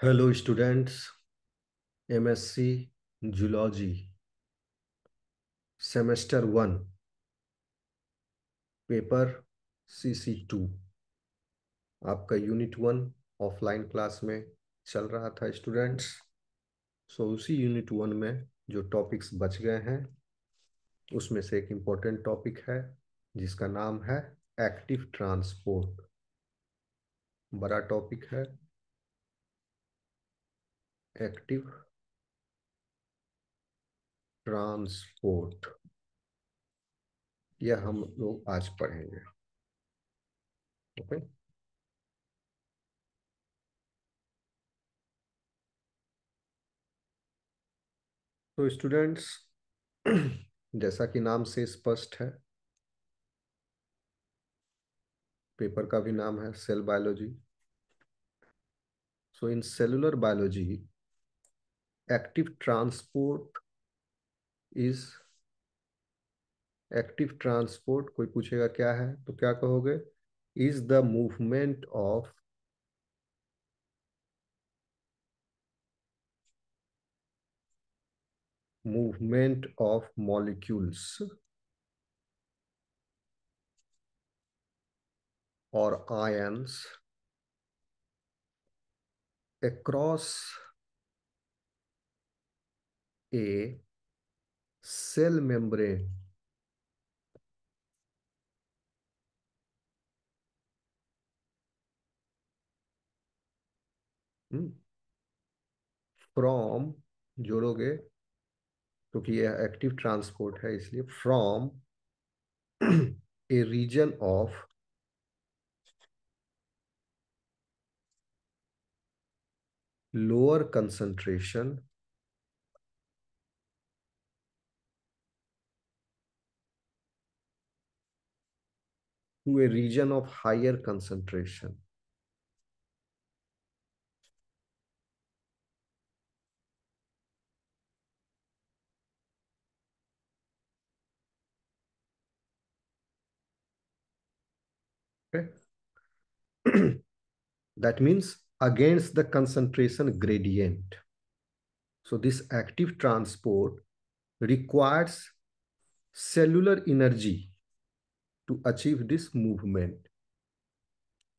Hello students. MSc zoology semester 1 paper CC2 आपका unit 1 offline class में चल रहा था स्टूडेंट्स। उसी यूनिट 1 में जो टॉपिक्स बच गए हैं उसमें से एक इम्पोर्टेंट टॉपिक है जिसका नाम है एक्टिव ट्रांसपोर्ट। बड़ा टॉपिक है एक्टिव ट्रांसपोर्ट। यह हम लोग आज पढ़ेंगे। ओके। तो स्टूडेंट्स जैसा कि नाम से स्पष्ट है, पेपर का भी नाम है cell biology. In cellular biology active transport is active transport. कोई पूछेगा क्या है तो क्या कहोगे? Is the movement of molecules और ions across a cell membrane from, जोड़ोगे क्योंकि यह एक्टिव ट्रांसपोर्ट है इसलिए from a region of lower concentration to a region of higher concentration. Okay. That means against the concentration gradient. So this active transport requires cellular energy to achieve this movement.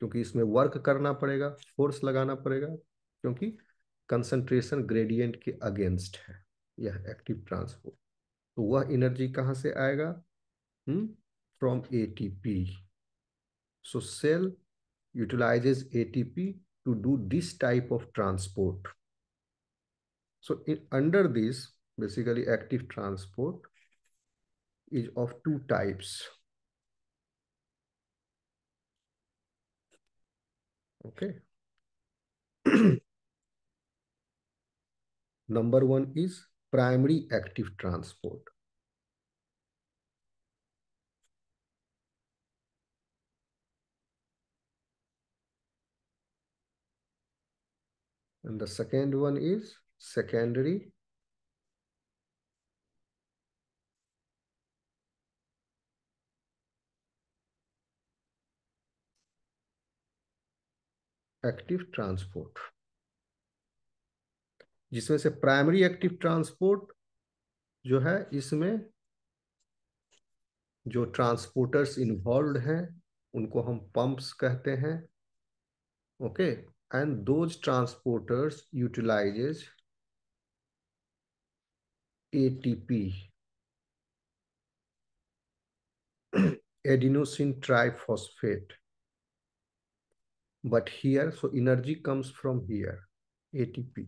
क्योंकि इसमें work करना पड़ेगा, force लगाना पड़ेगा, क्योंकि concentration gradient के against है यह एक्टिव ट्रांसपोर्ट। तो वह एनर्जी कहाँ से आएगा? From ATP। So cell utilizes ATP to do this type of transport. So under this, basically active transport is of two types. Okay. Number one is primary active transport. And the second one is secondary active transport, जिसमें से primary active transport जो है इसमें जो transporters involve हैं उनको हम pumps कहते हैं। Okay. And those transporters utilises ATP, adenosine triphosphate. But here, so energy comes from here, ATP.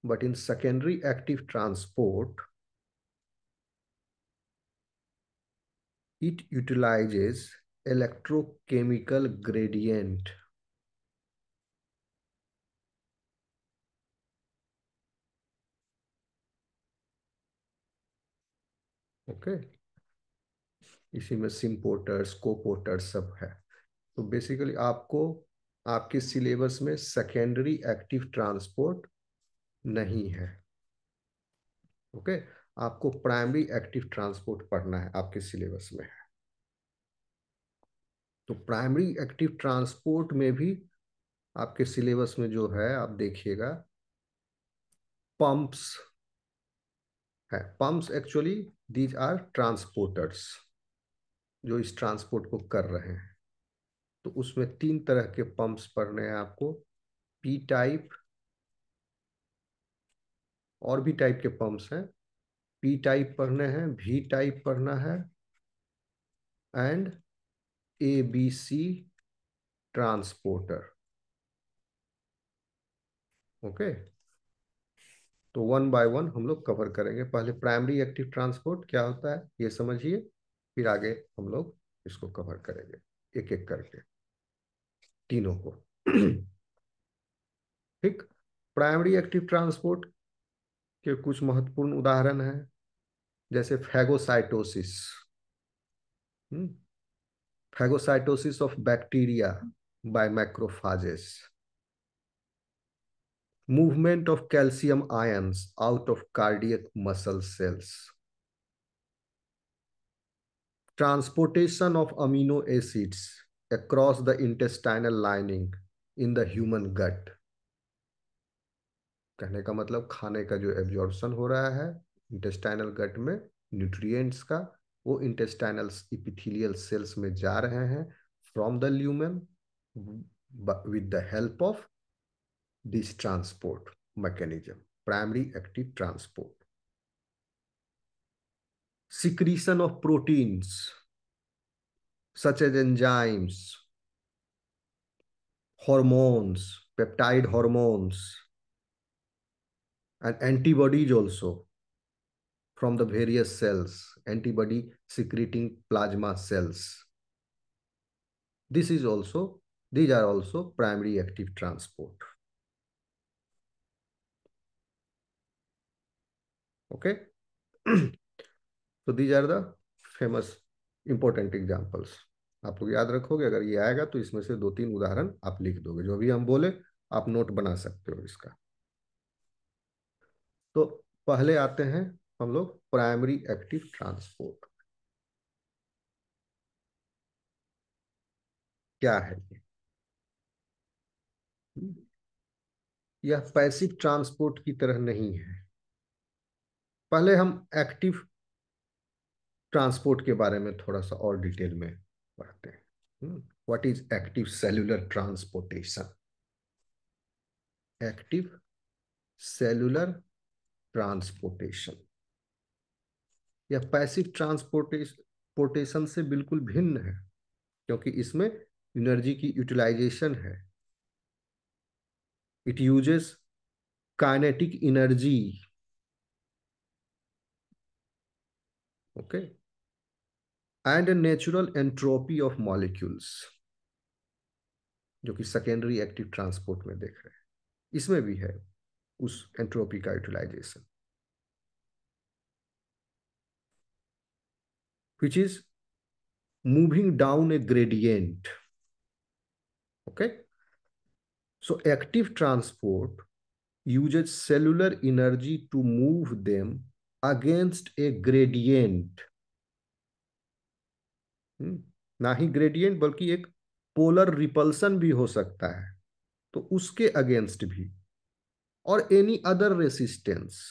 But in secondary active transport, it utilizes electrochemical gradient. Okay. इसी में सिम्पोर्टर्स कोपोर्टर्स सब है। तो बेसिकली आपको आपके सिलेबस में सेकेंडरी एक्टिव ट्रांसपोर्ट नहीं है। ओके। आपको प्राइमरी एक्टिव ट्रांसपोर्ट पढ़ना है, आपके सिलेबस में है। तो प्राइमरी एक्टिव ट्रांसपोर्ट में भी आपके सिलेबस में जो है आप देखिएगा, पंप्स है। Pumps actually these are transporters, जो इस ट्रांसपोर्ट को कर रहे हैं। तो उसमें तीन तरह के पंप्स पढ़ने हैं आपको, पी टाइप, और भी टाइप के पंप्स हैं। पी टाइप पढ़ने हैं, भी टाइप पढ़ना है, and A B C transporter. Okay, तो वन बाय वन हम लोग कवर करेंगे। पहले प्राइमरी एक्टिव ट्रांसपोर्ट क्या होता है ये समझिए, फिर आगे हम लोग इसको कवर करेंगे एक एक करके तीनों को। ठीक। प्राइमरी एक्टिव ट्रांसपोर्ट के कुछ महत्वपूर्ण उदाहरण हैं, जैसे phagocytosis, phagocytosis of bacteria by macrophages, movement of calcium ions out of cardiac muscle cells, transportation of amino acids across the intestinal lining in the human gut। कहने का मतलब खाने का जो एब्जॉर्प्शन हो रहा है इंटेस्टाइनल गट में न्यूट्रिएंट्स का, वो इंटेस्टाइनल इपिथेलियल सेल्स में जा रहे हैं from the lumen with the help of this transport mechanism, primary active transport. secretion of proteins such as enzymes, hormones, peptide hormones, and antibodies also from the various cells, antibody secreting plasma cells. This is also, these are also primary active transport. Okay. So these are the famous important examples। आप लोग याद रखोगे, अगर ये आएगा तो इसमें से दो तीन उदाहरण आप लिख दोगे, जो भी हम बोले आप नोट बना सकते हो इसका। तो पहले आते हैं हम लोग प्राइमरी एक्टिव ट्रांसपोर्ट। क्या है ये? यह पैसिव ट्रांसपोर्ट की तरह नहीं है। पहले हम एक्टिव ट्रांसपोर्ट के बारे में थोड़ा सा और डिटेल में पढ़ते हैं। What is active cellular transportation? Active cellular transportation यह पैसिव ट्रांसपोर्टेशन से बिल्कुल भिन्न है, क्योंकि इसमें एनर्जी की यूटिलाइजेशन है। It uses kinetic energy. Okay, and natural entropy of molecules, जो कि सेकेंडरी एक्टिव ट्रांसपोर्ट में देख रहे हैं, इसमें भी है उस एंट्रोपी का utilisation, which is moving down a gradient। Okay, so active transport uses cellular energy to move them against a gradient। ना ही ग्रेडियंट बल्कि एक पोलर रिपल्सन भी हो सकता है, तो उसके अगेंस्ट भी, और एनी अदर रेसिस्टेंस,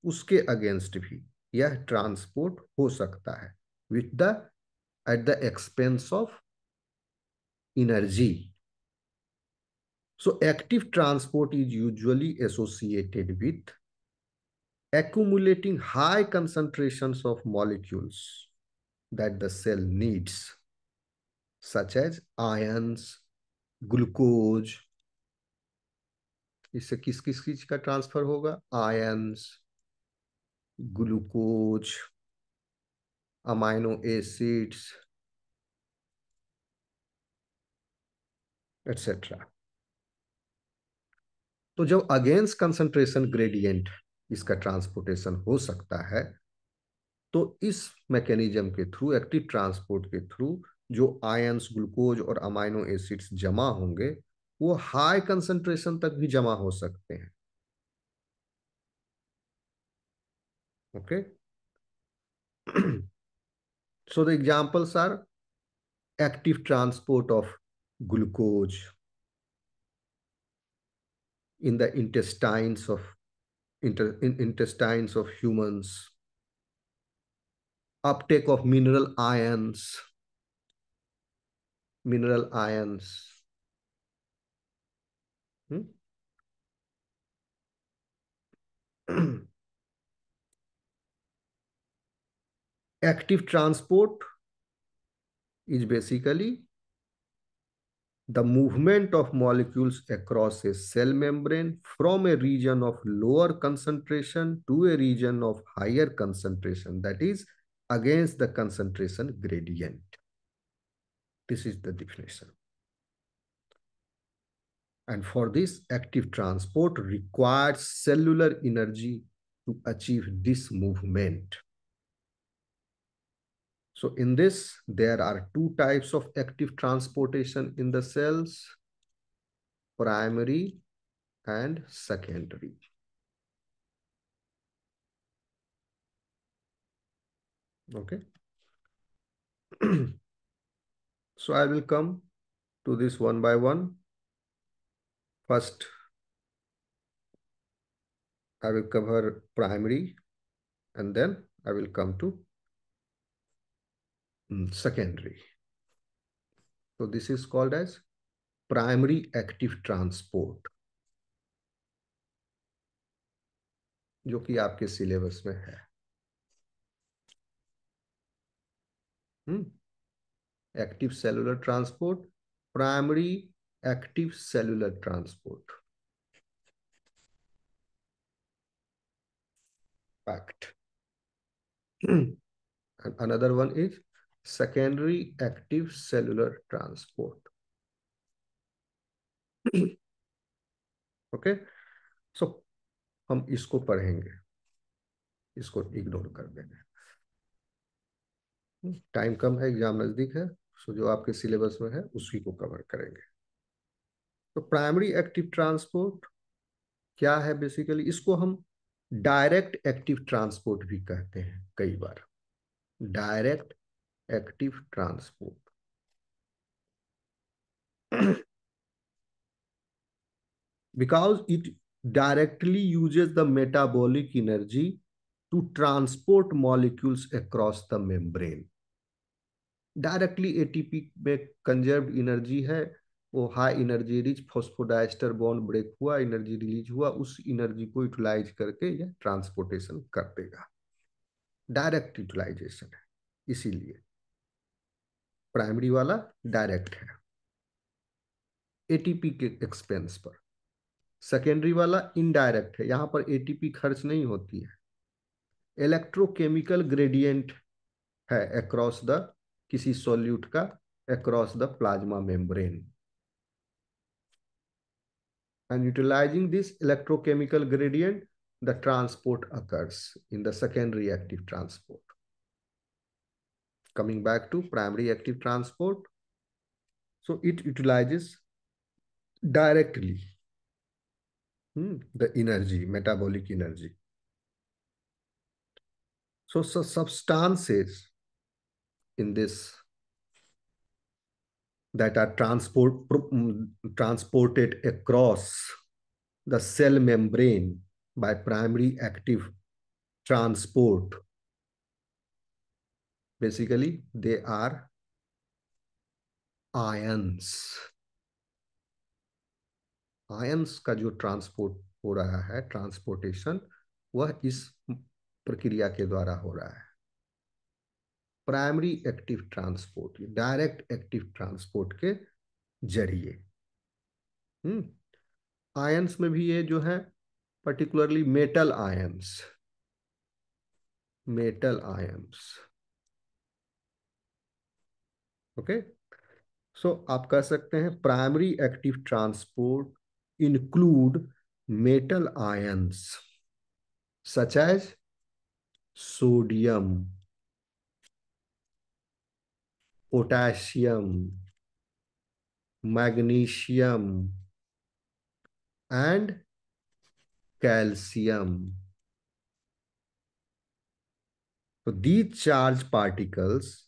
उसके अगेंस्ट भी यह ट्रांसपोर्ट हो सकता है with the at the expense of energy। So active transport is usually associated with accumulating high concentrations of molecules that the cell needs, such as ions, glucose। इससे किस किस चीज का ट्रांसफर होगा? Ions, glucose, amino acids, etcetera. तो जब against concentration gradient इसका transportation हो सकता है, तो इस मैकेनिज्म के थ्रू, एक्टिव ट्रांसपोर्ट के थ्रू, जो आयंस, ग्लूकोज और अमाइनो एसिड्स जमा होंगे वो हाई कंसंट्रेशन तक भी जमा हो सकते हैं। Okay, so the examples are active transport of glucose, in the intestines of humans, uptake of mineral ions. Hmm? Active transport is basically the movement of molecules across a cell membrane from a region of lower concentration to a region of higher concentration, that is, against the concentration gradient. This is the definition. And for this, active transport requires cellular energy to achieve this movement. So in this, there are two types of active transportation in the cells: primary and secondary. Okay. So I will come to this one by one. First, I will cover primary, and then I will come to secondary. So this is called as primary active transport, जो कि आपके syllabus में है. Active cellular transport, primary active cellular transport. Fact. And another one is secondary active cellular transport. Okay, so हम इसको पढ़ेंगे, इसको ignore कर देंगे. टाइम कम है, एग्जाम नजदीक है, सो जो आपके सिलेबस में है उसी को कवर करेंगे. तो प्राइमरी एक्टिव ट्रांसपोर्ट क्या है? बेसिकली इसको हम डायरेक्ट एक्टिव ट्रांसपोर्ट भी कहते हैं कई बार. Direct active transport because it directly uses the metabolic energy to transport molecules across the membrane. Directly ATP में कंजर्व्ड एनर्जी है, वो high energy rich phosphodiester bond break हुआ, एनर्जी रिलीज हुआ, उस एनर्जी को यूटिलाइज करके यह ट्रांसपोर्टेशन कर देगा. डायरेक्ट यूटिलाइजेशन है, इसीलिए प्राइमरी वाला डायरेक्ट है एटीपी के एक्सपेंस पर. सेकेंडरी वाला इनडायरेक्ट है, यहां पर एटीपी खर्च नहीं होती है. इलेक्ट्रोकेमिकल ग्रेडियंट है अक्रॉस द किसी सॉल्यूट का, across the plasma membrane. And utilizing this electrochemical gradient, the transport occurs in the secondary active transport. Coming back to primary active transport, so it utilizes directly the energy, metabolic energy. So substances in this that are transported across the cell membrane by primary active transport, basically they are ions. Ions का जो transport हो रहा है, transportation, वह इस प्रक्रिया के द्वारा हो रहा है. Primary active transport, direct active transport के जरिए. आयंस में भी ये जो है पर्टिकुलरली मेटल आयंस, ओके. सो आप कह सकते हैं primary active transport include metal ions such as sodium, potassium, magnesium, and calcium. So these charged particles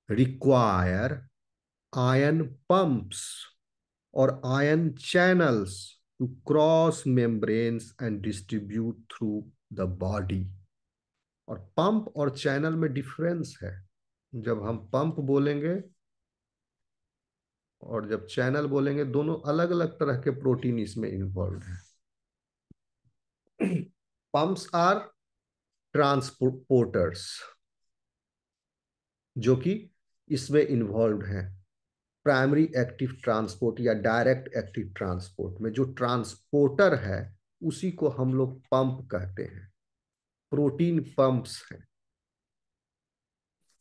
require ion pumps or ion channels to cross membranes and distribute through the body. और pump और channel में difference है। जब हम pump बोलेंगे और जब channel बोलेंगे, दोनों अलग अलग तरह के प्रोटीन इसमें इन्वॉल्व हैं। पंप्स आर ट्रांसपोर्टर्स जो कि इसमें इन्वॉल्व हैं। प्राइमरी एक्टिव ट्रांसपोर्ट या डायरेक्ट एक्टिव ट्रांसपोर्ट में जो ट्रांसपोर्टर है उसी को हम लोग पंप कहते हैं। प्रोटीन पंप्स हैं।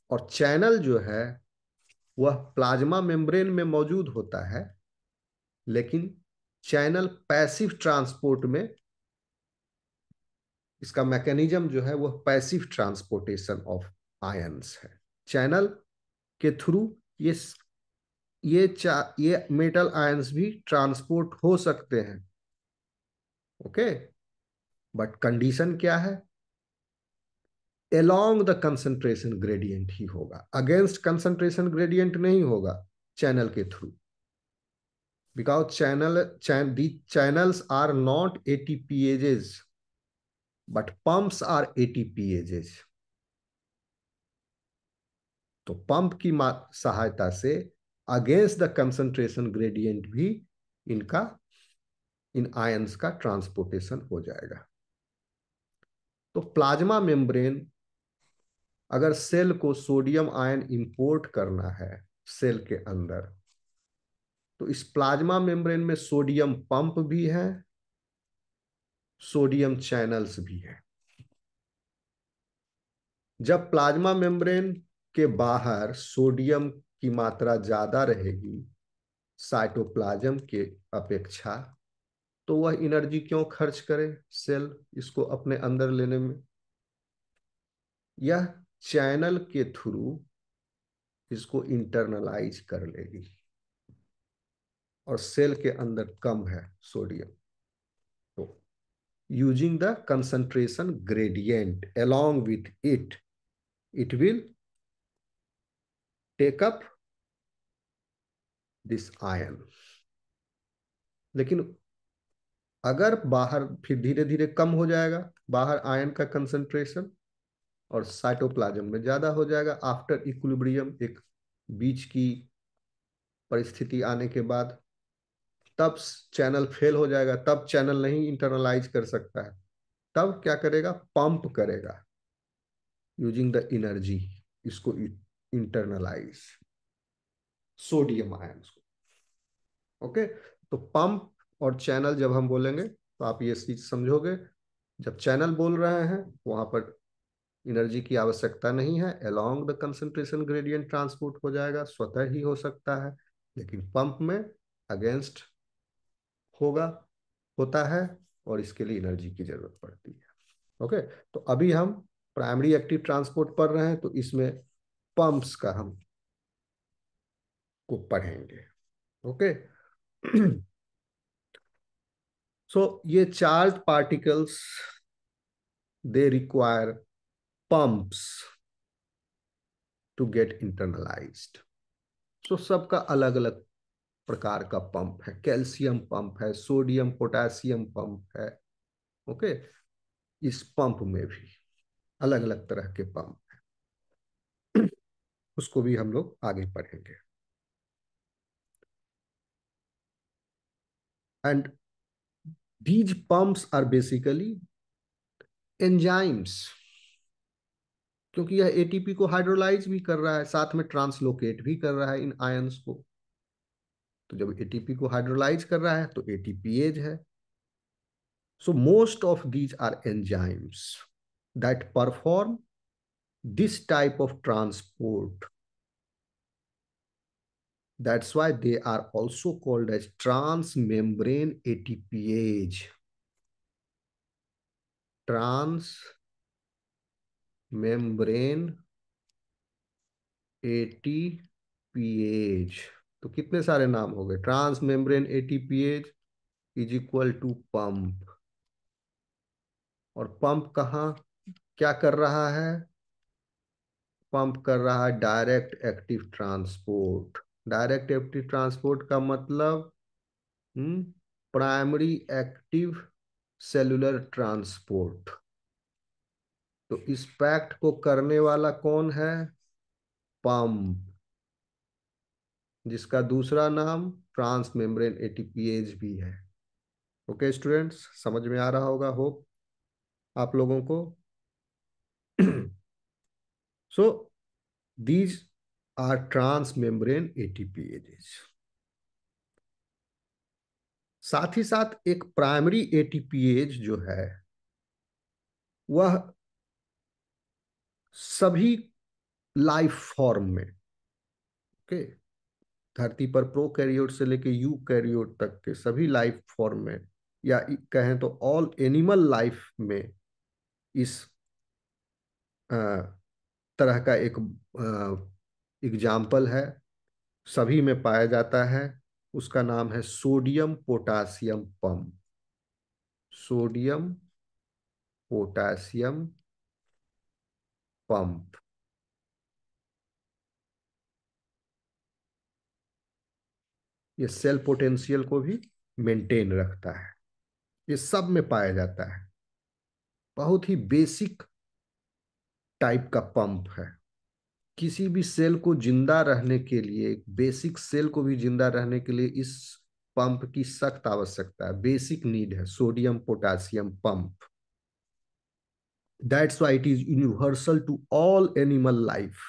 और चैनल जो है वह प्लाज्मा मेम्ब्रेन में मौजूद होता है, लेकिन चैनल पैसिव ट्रांसपोर्ट में, इसका मैकेनिज्म जो है वह पैसिव ट्रांसपोर्टेशन ऑफ आयंस है। चैनल के थ्रू ये मेटल आयंस भी ट्रांसपोर्ट हो सकते हैं। ओके, बट कंडीशन क्या है? along द कंसंट्रेशन ग्रेडियंट ही होगा, अगेंस्ट कंसंट्रेशन ग्रेडियंट नहीं होगा चैनल के through. Because channels are not ATPases, but pumps are ATPases. तो पंप की सहायता से अगेंस्ट द कंसंट्रेशन ग्रेडियंट भी इन आयंस का ट्रांसपोर्टेशन हो जाएगा। तो प्लाज्मा मेम्ब्रेन, अगर सेल को सोडियम आयन इंपोर्ट करना है सेल के अंदर, तो इस प्लाज्मा मेम्ब्रेन में सोडियम पंप भी है, सोडियम चैनल्स भी है। जब प्लाज्मा मेम्ब्रेन के बाहर सोडियम की मात्रा ज्यादा रहेगी साइटोप्लाज्म के अपेक्षा, तो वह एनर्जी क्यों खर्च करे सेल इसको अपने अंदर लेने में? यह चैनल के थ्रू इसको इंटरनलाइज कर लेगी। और सेल के अंदर कम है सोडियम, तो using the concentration gradient along with it will take up this ion। लेकिन अगर बाहर फिर धीरे धीरे कम हो जाएगा बाहर आयन का कंसंट्रेशन और साइटोप्लाज्म में ज्यादा हो जाएगा आफ्टर इक्विलिब्रियम, एक बीच की परिस्थिति आने के बाद, तब चैनल फेल हो जाएगा, तब चैनल नहीं इंटरनलाइज कर सकता है। तब क्या करेगा? पंप करेगा यूजिंग द एनर्जी, इसको इंटरनलाइज सोडियम आयंस को। ओके, तो पंप और चैनल जब हम बोलेंगे तो आप ये चीज समझोगे। जब चैनल बोल रहे हैं वहां पर एनर्जी की आवश्यकता नहीं है, along the concentration gradient transport हो जाएगा, स्वतः ही हो सकता है। लेकिन पंप में अगेंस्ट होगा, होता है, और इसके लिए एनर्जी की जरूरत पड़ती है। ओके, तो अभी हम प्राइमरी एक्टिव ट्रांसपोर्ट पढ़ रहे हैं, तो इसमें पंप्स का हम को पढ़ेंगे। ओके, सो ये charge particles they require pumps to get internalised. So सबका अलग अलग प्रकार का पंप है। कैल्शियम पंप है, सोडियम पोटेशियम पंप है। ओके, इस पंप में भी अलग अलग तरह के पंप हैं, उसको भी हम लोग आगे पढ़ेंगे। And these pumps are basically enzymes, क्योंकि यह एटीपी को हाइड्रोलाइज भी कर रहा है, साथ में ट्रांसलोकेट भी कर रहा है इन आयंस को। तो जब एटीपी को हाइड्रोलाइज कर रहा है तो एटीपीएज है। So most of these are enzymes that perform this type of transport. That's why they are also called as transmembrane ATPase. Transmembrane ATPase। तो कितने सारे नाम हो गए? Transmembrane ATPase is equal to pump. और पंप कहाँ क्या कर रहा है? पंप कर रहा है direct active transport. Direct active transport का मतलब प्राइमरी एक्टिव सेलुलर ट्रांसपोर्ट। तो इस पैक्ट को करने वाला कौन है? पंप, जिसका दूसरा नाम ट्रांस मेम्ब्रेन एटीपीएज भी है। ओके स्टूडेंट्स, समझ में आ रहा होगा होप आप लोगों को। So these are trans membrane ATPases. साथ ही साथ एक प्राइमरी एटीपीएज जो है वह सभी लाइफ फॉर्म में, ओके, धरती पर प्रोकैरियोट से लेके यूकैरियोट तक के सभी लाइफ फॉर्म में, या कहें तो ऑल एनिमल लाइफ में इस अ, तरह का एक एग्जाम्पल है, सभी में पाया जाता है। उसका नाम है sodium potassium pump. Sodium potassium pump. ये सेल पोटेंशियल को भी मेंटेन रखता है। ये सब में पाया जाता है। बहुत ही बेसिक टाइप का पंप है। किसी भी सेल को जिंदा रहने के लिए, बेसिक सेल को भी जिंदा रहने के लिए इस पंप की सख्त आवश्यकता है। बेसिक नीड है sodium potassium pump. That's why it is universal to all animal life.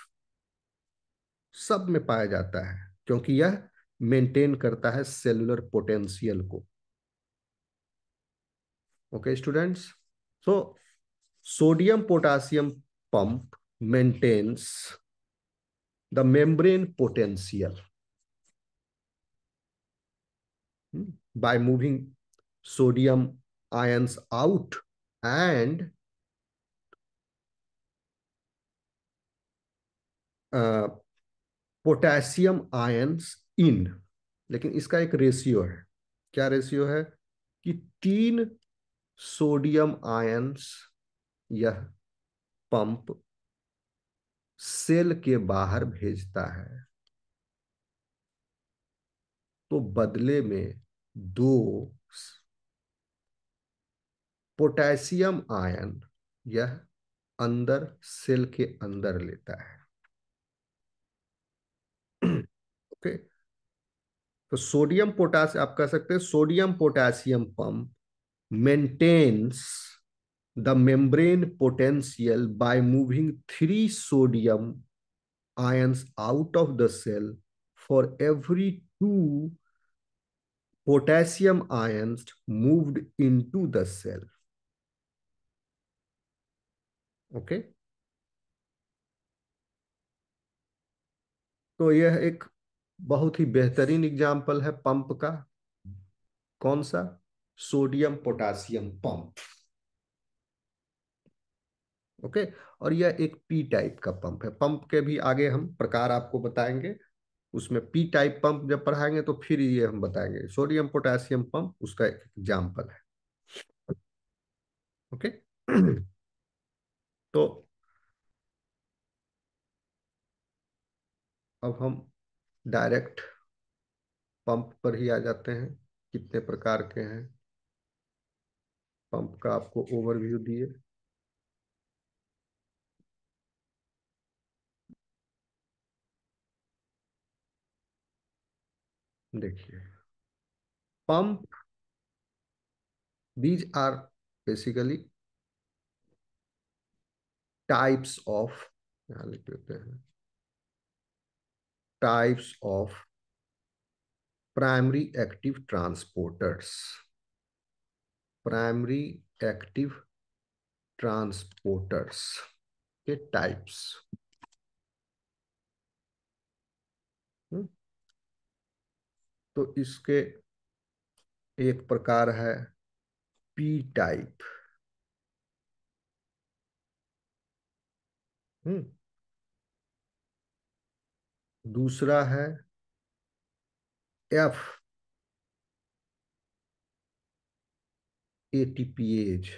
सब में पाया जाता है क्योंकि यह मेंटेन करता है सेलुलर पोटेंशियल को। Okay students, so sodium potassium pump maintains the membrane potential by moving sodium ions out and potassium ions in. लेकिन इसका एक रेशियो है। क्या रेशियो है? कि 3 सोडियम आयंस यह पंप सेल के बाहर भेजता है, तो बदले में 2 पोटेशियम आयन यह अंदर सेल के अंदर लेता है। ओके, तो सोडियम पोटासियम, आप कह सकते हैं sodium potassium pump maintains the membrane potential by moving 3 sodium ions out of the cell for every 2 potassium ions moved into the cell. Okay, तो यह एक बहुत ही बेहतरीन एग्जाम्पल है पंप का। कौन सा? Sodium potassium pump. ओके, और यह एक पी टाइप का पंप है। पंप के भी आगे हम प्रकार आपको बताएंगे। उसमें पी टाइप पंप जब पढ़ाएंगे तो फिर ये हम बताएंगे। सोडियम पोटेशियम पंप उसका एक एग्जाम्पल है। ओके। तो अब हम डायरेक्ट पंप पर ही आ जाते हैं। कितने प्रकार के हैं पंप का आपको ओवरव्यू दिए। देखिए, pump, these are basically types of, यहां लिख देते हैं, types of primary active transporters. Primary active transporters के टाइप्स। तो इसके एक प्रकार है पी टाइप। हम्म दूसरा है एफ एटीपीएज।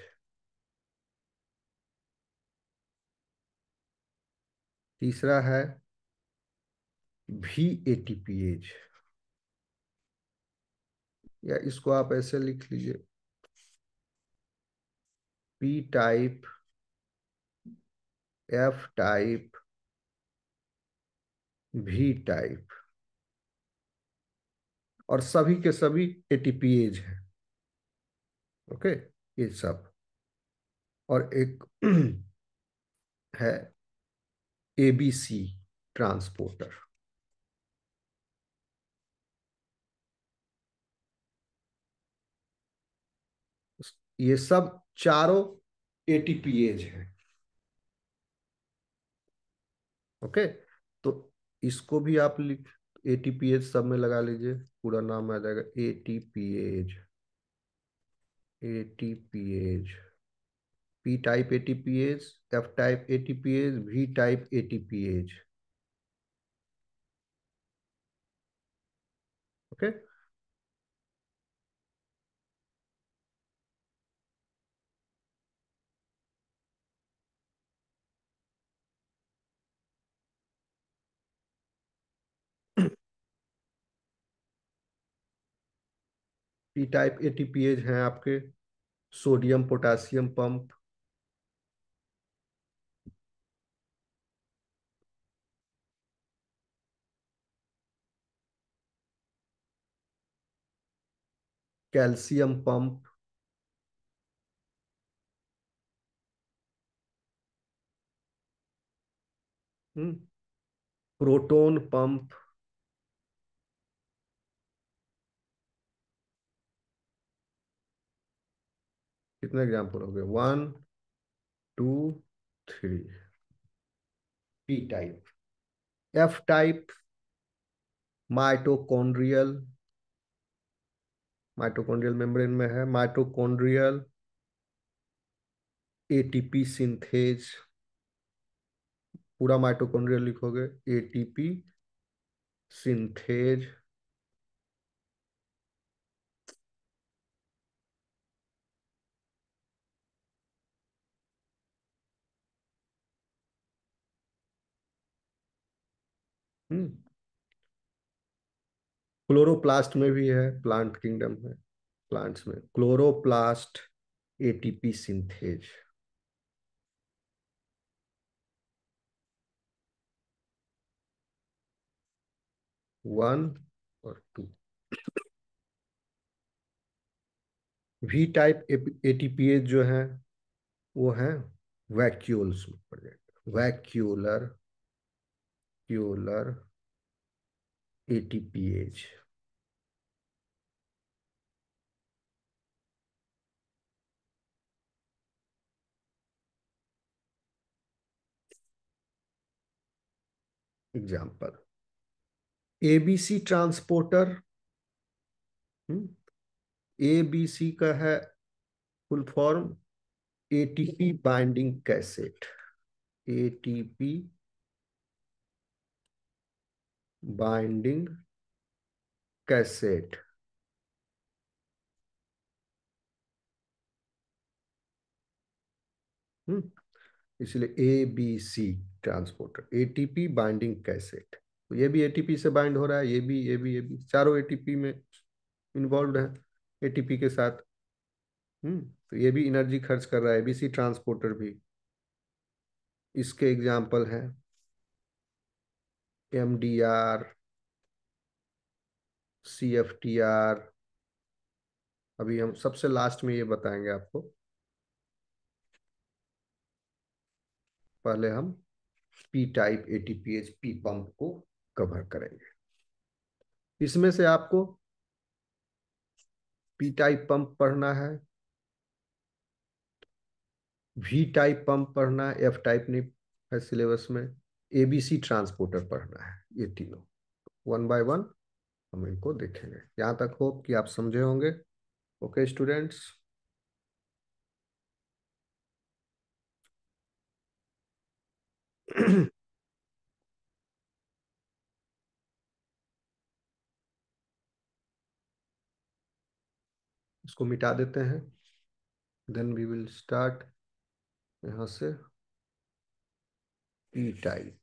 तीसरा है वी एटीपीएज। या इसको आप ऐसे लिख लीजिए, पी टाइप, एफ टाइप, भी टाइप, और सभी के सभी एटीपीएज हैं। ओके, ये सब। और एक है एबीसी ट्रांसपोर्टर। ये सब चारों एटीपीएज हैं। ओके, तो इसको भी आप लिख, एटीपीएज सब में लगा लीजिए, पूरा नाम आ जाएगा ATPase. ATPase, P type ATPase, F type ATPase, V type ATPase. Okay, P type ATPase हैं आपके sodium potassium pump, calcium pump, proton pump. कितने एग्जाम्पल हो गए? 1 2 3। P type. F type, mitochondrial, mitochondrial membrane में है, माइटोकॉन्ड्रियल एटीपी सिंथेज। पूरा mitochondrial लिखोगे, ATP synthase. Hmm chloroplast में भी है, प्लांट किंगडम में, प्लांट्स में क्लोरोप्लास्ट एटीपी सिंथेज। 1 और 2। वी टाइप एटीपीएज जो है वो है वैक्यूल्स में पड़ जाएगा, वैक्यूलर, क्यूलर ATPase. Example, ABC transporter. ABC का है full form ATP binding cassette. ATP binding cassette. Hmm इसलिए A B C transporter, ATP binding cassette. तो ये भी एटीपी से बाइंड हो रहा है, ये भी चारों एटीपी में इन्वॉल्व है, एटीपी के साथ। तो ये भी एनर्जी खर्च कर रहा है, एबीसी ट्रांसपोर्टर भी। इसके एग्जाम्पल हैं एमडीआर, सीएफटीआर। अभी हम सबसे लास्ट में ये बताएंगे आपको, पहले हम पी टाइप एटीपीएच पी पंप को कवर करेंगे। इसमें से आपको पी टाइप पंप पढ़ना है, वी टाइप पंप पढ़ना है, एफ टाइप नहीं है सिलेबस में, एबीसी ट्रांसपोर्टर पढ़ना है। ये तीनों वन बाय वन हम इनको देखेंगे। यहाँ तक होप कि आप समझे होंगे। Okay students. इसको मिटा देते हैं, देन वी विल स्टार्ट यहाँ से P type.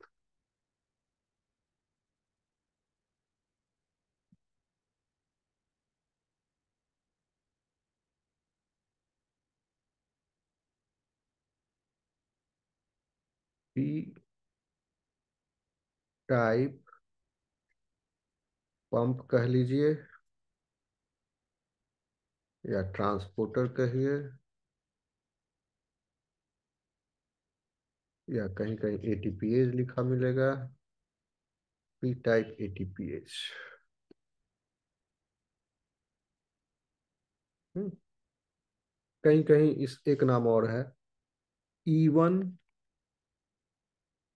P type pump कह लीजिए या ट्रांसपोर्टर कहिए, या कहीं कहीं एटीपीएच लिखा मिलेगा, पी टाइप एटीपीएच। कहीं कहीं इस एक नाम और है, E1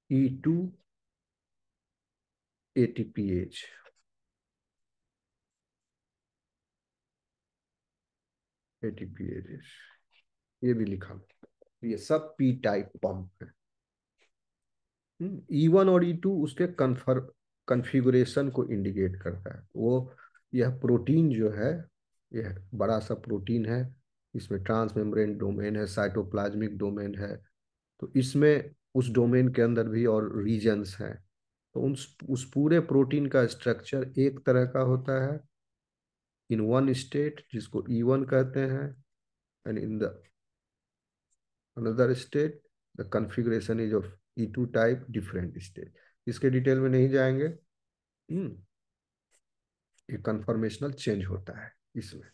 E2 एटीपीएच, एटीपीएच ये भी लिखा। ये सब पी टाइप पंप है। E1 और E2 उसके कन्फिगुरेशन को इंडिकेट करता है। वो यह प्रोटीन जो है, यह बड़ा सा प्रोटीन है, इसमें ट्रांस मेम्ब्रेन डोमेन है, साइटोप्लाज्मिक डोमेन है। तो इसमें उस डोमेन के अंदर भी और रीजन्स हैं। तो उस पूरे प्रोटीन का स्ट्रक्चर एक तरह का होता है इन वन स्टेट, जिसको E1 कहते हैं, and in the another state the configuration is of E2 type different state. इसके डिटेल में नहीं जाएंगे। ये कन्फर्मेशनल चेंज होता है इसमें।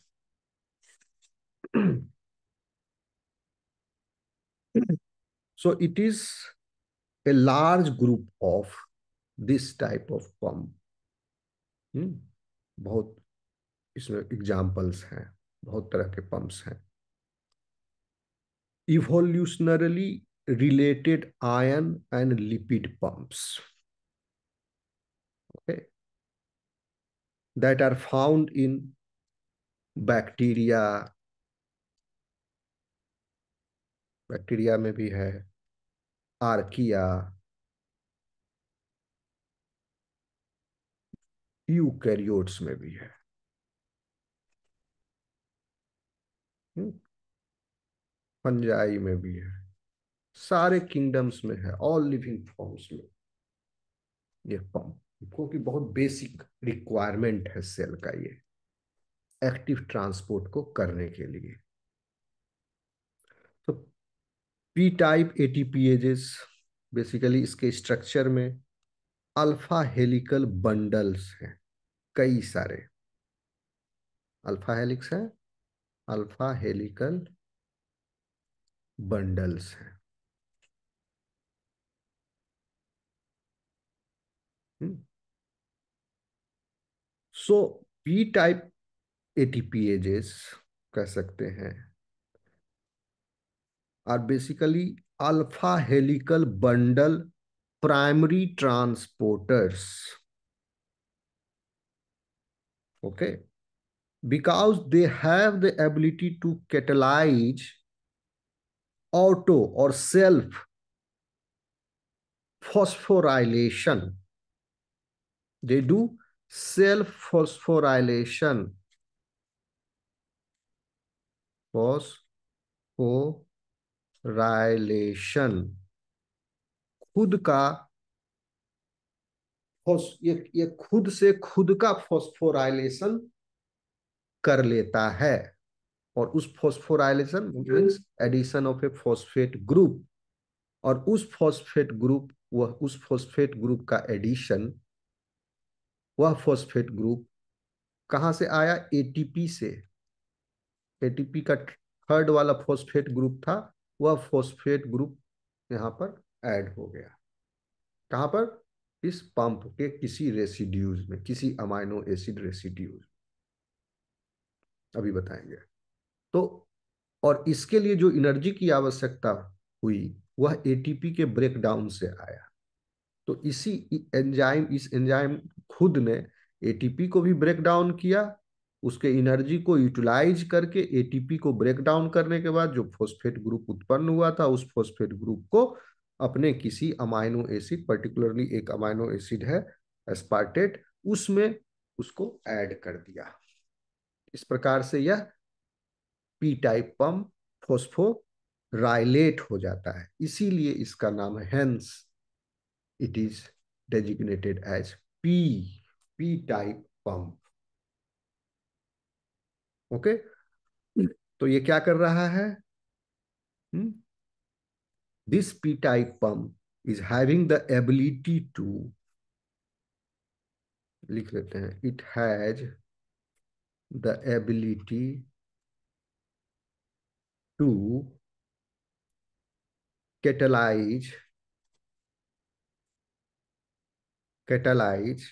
So it is a large group of this type of pump. बहुत इसमें एग्जाम्पल्स हैं, बहुत तरह के पंप्स हैं। इवोल्यूशनरली related iron and lipid pumps, okay, that are found in bacteria, bacteria में भी है, आर्किया, यूकैरियोट्स में भी है, फंजाई में भी है, सारे किंगडम्स में है, ऑल लिविंग फॉर्म्स में ये पंप, क्योंकि बहुत बेसिक रिक्वायरमेंट है सेल का ये एक्टिव ट्रांसपोर्ट को करने के लिए। तो पी टाइप एटीपीएजेस बेसिकली इसके स्ट्रक्चर में अल्फा हेलिकल बंडल्स हैं, कई सारे अल्फा हेलिक्स है, अल्फा हेलिकल बंडल्स हैं। सो पी टाइप एटीपीएजेस कह सकते हैं are basically alpha helical bundle primary transporters, okay, because they have the ability to catalyze auto or self phosphorylation. They do self phosphorylation, phosphorylation, खुद का ये खुद से खुद का फॉस्फोराइलेशन कर लेता है। और उस phosphorylation means addition of a phosphate group, और उस फॉस्फेट ग्रुप का एडिशन, वह फॉस्फेट ग्रुप कहां से आया? एटीपी से। एटीपी का थर्ड वाला फॉस्फेट ग्रुप था, वह फॉस्फेट ग्रुप यहां पर ऐड हो गया। कहां पर? इस पंप के किसी रेसिड्यूज में, किसी अमाइनो एसिड रेसिड्यूज, अभी बताएंगे। तो और इसके लिए जो एनर्जी की आवश्यकता हुई वह एटीपी के ब्रेकडाउन से आया। तो इस एंजाइम खुद ने एटीपी को भी ब्रेक डाउन किया, उसके एनर्जी को यूटिलाइज करके एटीपी को ब्रेक डाउन करने के बाद जो फॉस्फेट ग्रुप उत्पन्न हुआ था, उस फॉस्फेट ग्रुप को अपने किसी अमाइनो एसिड, पर्टिकुलरली एक अमाइनो एसिड है एस्पार्टेट, उसमें उसको ऐड कर दिया। इस प्रकार से यह पी टाइप पंप फॉस्फोराइलेट हो जाता है, इसीलिए इसका नाम है, hence it is designated as P type pump. Okay, तो ये क्या कर रहा है? This P type pump is having the ability to, लिख लेते हैं, it has the ability to catalyze catalyze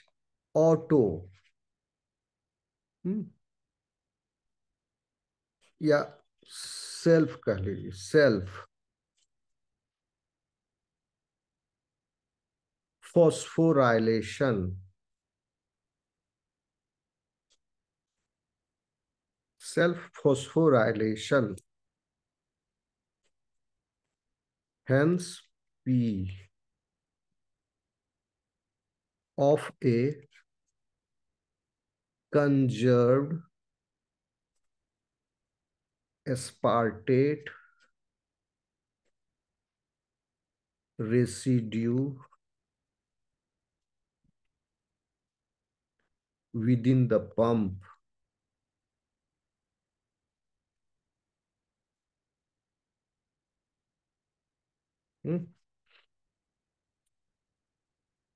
auto, या सेल्फ कह लीजिए, self phosphorylation, self phosphorylation, hence P of a conserved aspartate residue within the pump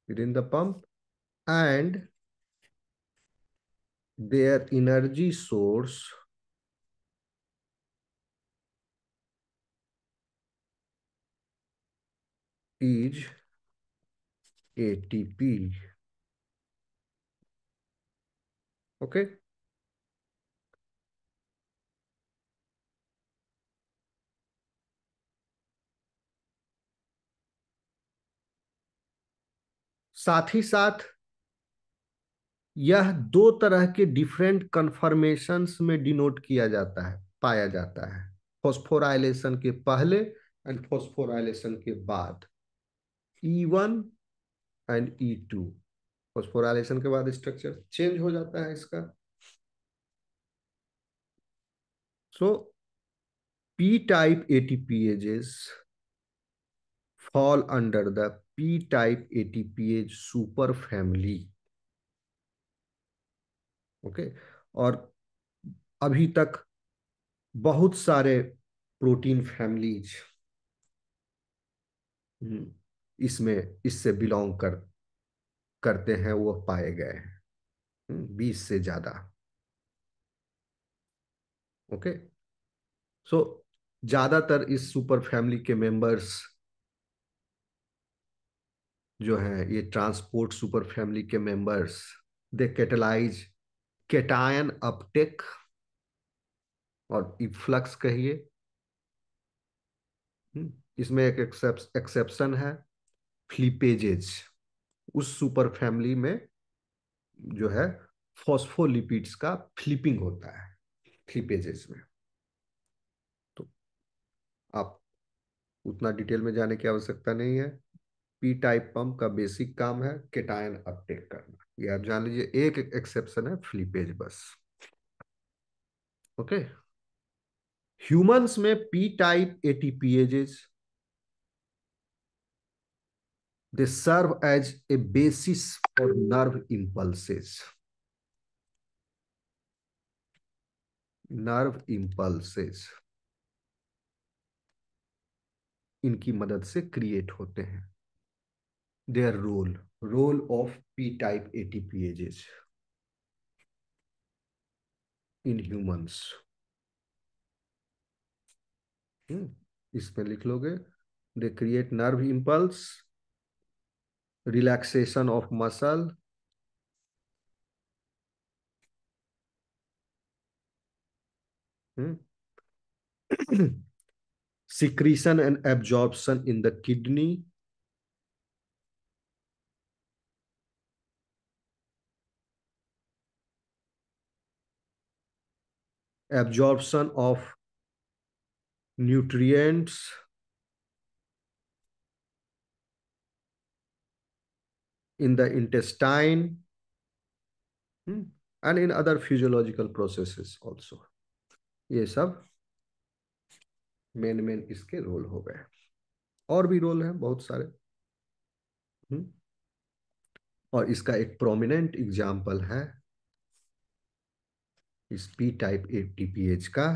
within the pump, and their energy source is ATP. Okay. साथ ही साथ यह दो तरह के डिफरेंट कन्फर्मेशंस में डिनोट किया जाता है, पाया जाता है, फॉस्फोराइलेशन के पहले एंड फॉस्फोराइलेशन के बाद, E1 एंड E2। फॉस्फोराइलेशन के बाद स्ट्रक्चर चेंज हो जाता है इसका। So P type ATPases fall under the P-type ATPase super family। Okay. और अभी तक बहुत सारे प्रोटीन फैमिलीज इसमें इससे बिलोंग करते हैं, वो पाए गए हैं, 20 से ज्यादा। ओके। सो ज्यादातर इस सुपर फैमिली के मेंबर्स जो हैं, ये ट्रांसपोर्ट सुपर फैमिली के मेंबर्स, दे कैटलाइज केटायन अपटेक और इफ्लक्स कहिए। इसमें एक एक्सेप्शन है, फ्लिपेजेज। उस सुपर फैमिली में जो है फॉस्फोलिपिड्स का फ्लिपिंग होता है फ्लिपेजेज में। तो आप उतना डिटेल में जाने की आवश्यकता नहीं है। पी टाइप पंप का बेसिक काम है केटायन अपटेक करना, ये आप जान लीजिए। एक एक्सेप्शन है फ्लिपेज बस। ओके। ह्यूमंस में P type ATPases, they serve as a basis for nerve impulses। nerve impulses इनकी मदद से क्रिएट होते हैं। their role of p type ATPases in humans। इसमें लिख लोगे, they create nerve impulse, relaxation of muscle, secretion and absorption in the kidney, absorption of nutrients in the intestine, and in other physiological processes also। ये सब main इसके role हो गए। और भी रोल हैं बहुत सारे। और इसका एक प्रोमिनेंट एग्जाम्पल है इस पी टाइप एटीपीएच का,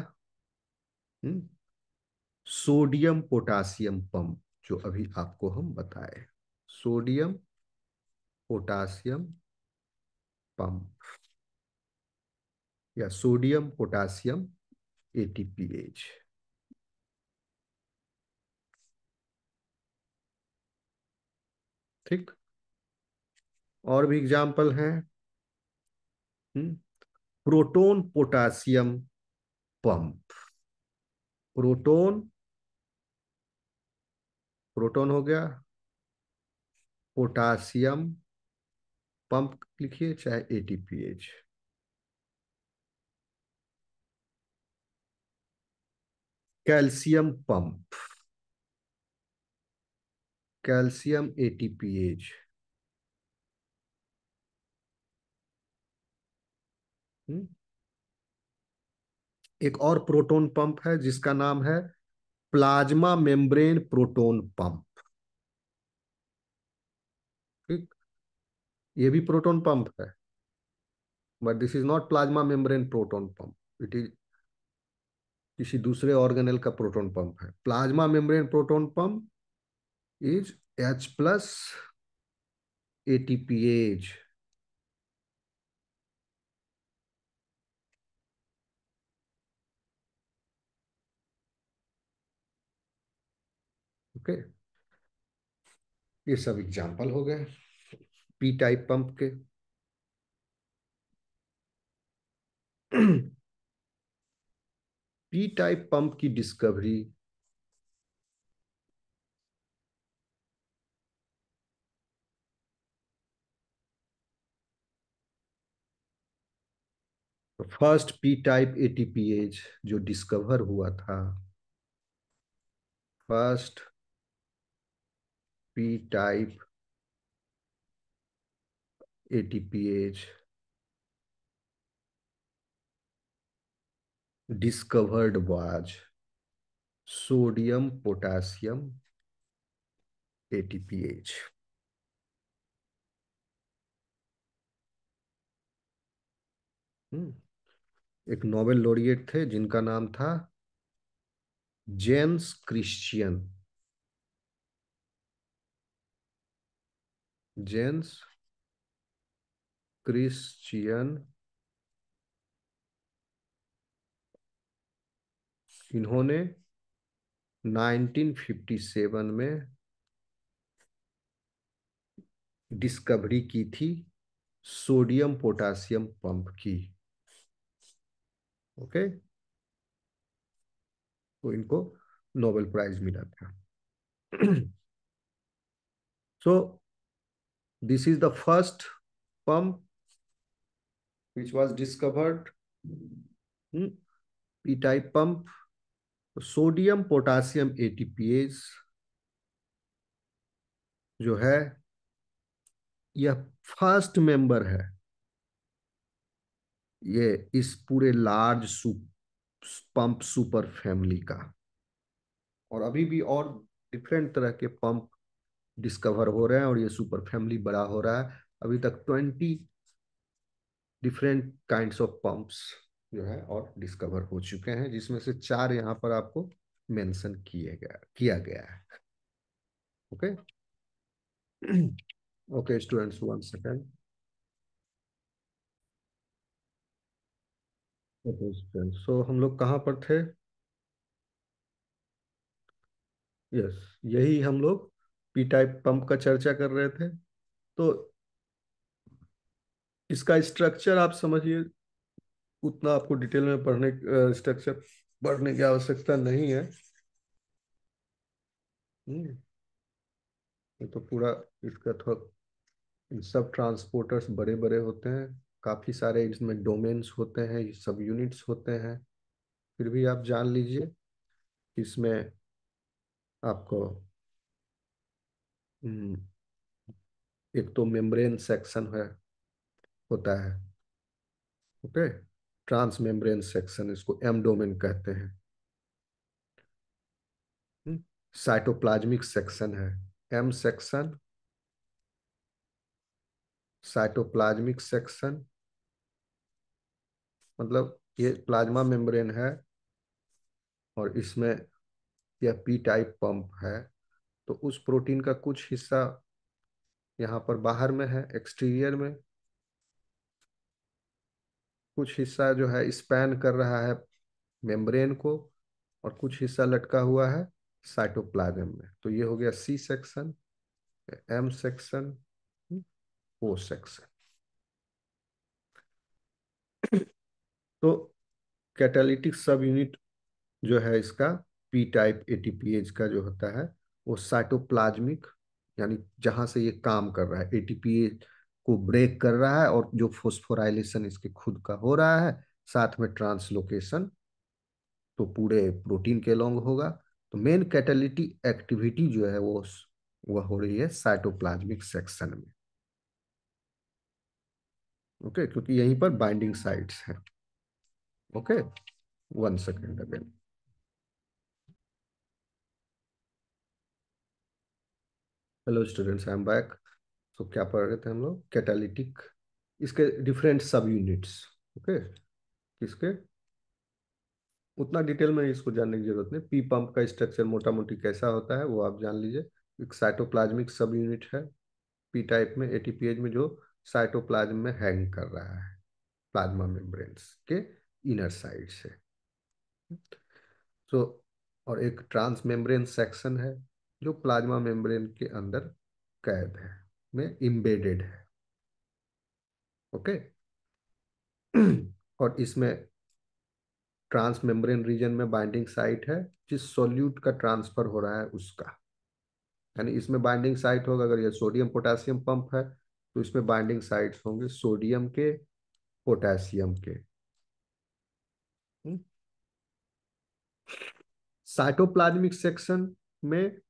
सोडियम पोटासियम पंप। जो अभी आपको हम बताए, सोडियम पोटासियम पंप या सोडियम पोटासियम एटीपीएच। ठीक। और भी एग्जाम्पल हैं। Proton potassium pump. Proton, proton हो गया, पोटासियम पंप लिखिए चाहे एटीपीएच। Calcium pump, calcium एटीपीएच। एक और प्रोटोन पंप है जिसका नाम है प्लाज्मा मेम्ब्रेन प्रोटोन पंप। ठीक। ये भी प्रोटोन पंप है, but this is not plasma membrane proton pump, it is किसी दूसरे ऑर्गेनेल का प्रोटोन पंप है। Plasma membrane proton pump is H+ ATPase। Okay, ये सब एग्जाम्पल हो गए पी टाइप पंप के। पी टाइप पंप की discovery first P type ATPase जो डिस्कवर हुआ था, first P type ATPase discovered was sodium potassium ATPase। एक नोबेल लॉरिएट थे जिनका नाम था जेम्स क्रिश्चियन। जेम्स क्रिश्चियन, इन्होंने 1957 में डिस्कवरी की थी सोडियम पोटासियम पंप की। ओके, तो इनको नोबेल प्राइज मिला था। सो this is the first pump which was discovered, P type pump. Sodium potassium ATPase जो है, यह फर्स्ट मेंबर है ये इस पूरे लार्ज पंप सुपर फैमिली का। और अभी भी और डिफरेंट तरह के पंप डिस्कवर हो रहे हैं और ये सुपर फैमिली बड़ा हो रहा है। अभी तक 20 डिफरेंट काइंड्स ऑफ पंप्स जो है और डिस्कवर हो चुके हैं, जिसमें से 4 यहाँ पर आपको मेंशन किया गया है। Okay. Okay students, 1 second. Okay students, so हम लोग कहाँ पर थे? यस, यही हम लोग पी टाइप पंप का चर्चा कर रहे थे। तो इसका स्ट्रक्चर आप समझिए, उतना आपको डिटेल में पढ़ने स्ट्रक्चर पढ़ने की आवश्यकता नहीं है। ये तो पूरा इसका थोड़ा, इन सब ट्रांसपोर्टर्स बड़े बड़े होते हैं, काफी सारे इसमें डोमेन्स होते हैं, सब यूनिट्स होते हैं। फिर भी आप जान लीजिए इसमें आपको हम्म, एक तो मेम्ब्रेन सेक्शन है, होता है। ओके, ट्रांस मेम्ब्रेन सेक्शन, इसको एम डोमेन कहते हैं। साइटोप्लाज्मिक सेक्शन है, एम सेक्शन। साइटोप्लाज्मिक सेक्शन मतलब ये प्लाज्मा मेम्ब्रेन है और इसमें यह पी टाइप पंप है। तो उस प्रोटीन का कुछ हिस्सा यहाँ पर बाहर में है, एक्सटीरियर में, कुछ हिस्सा जो है स्पैन कर रहा है मेम्ब्रेन को, और कुछ हिस्सा लटका हुआ है साइटोप्लाज्म में। तो ये हो गया सी सेक्शन, एम सेक्शन, ओ सेक्शन। तो कैटालिटिक सब यूनिट जो है इसका, पी टाइप एटीपीएज का जो होता है, वो साइटोप्लाज्मिक, यानी जहां से ये काम कर रहा है, एटीपीएज को ब्रेक कर रहा है, और जो फोस्फोराइलेशन इसके खुद का हो रहा है, साथ में ट्रांसलोकेशन, तो पूरे प्रोटीन के लॉन्ग होगा। तो मेन कैटालिटिक एक्टिविटी जो है वो हो रही है साइटोप्लाज्मिक सेक्शन में। ओके, क्योंकि यहीं पर बाइंडिंग साइट्स हैं। Okay, 1 second again. Hello students, I am back. तो क्या पढ़ रहे थे हम लोग? कैटालिटिक, इसके डिफरेंट सब यूनिट्स। ओके, किसके, उतना डिटेल में इसको जानने की जरूरत नहीं। पी पंप का स्ट्रक्चर मोटा मोटी कैसा होता है वो आप जान लीजिए। एक साइटोप्लाज्मिक सब यूनिट है पी टाइप में, एटीपीएज में, जो साइटोप्लाज्म में हैंग कर रहा है प्लाज्मा मेम्ब्रेन्स के इनर साइड से। तो और एक ट्रांस मेम्ब्रेन सेक्शन है जो प्लाज्मा मेम्ब्रेन के अंदर कैद है, में इम्बेडेड है। ओके। और इसमें ट्रांस मेम्ब्रेन रीजन में बाइंडिंग साइट है, जिस सोल्यूट का ट्रांसफर हो रहा है उसका, यानी इसमें बाइंडिंग साइट होगा। अगर ये सोडियम पोटेशियम पंप है तो इसमें बाइंडिंग साइट्स होंगे सोडियम के, पोटेशियम के। साइटोप्लाज्मिक सेक्शन में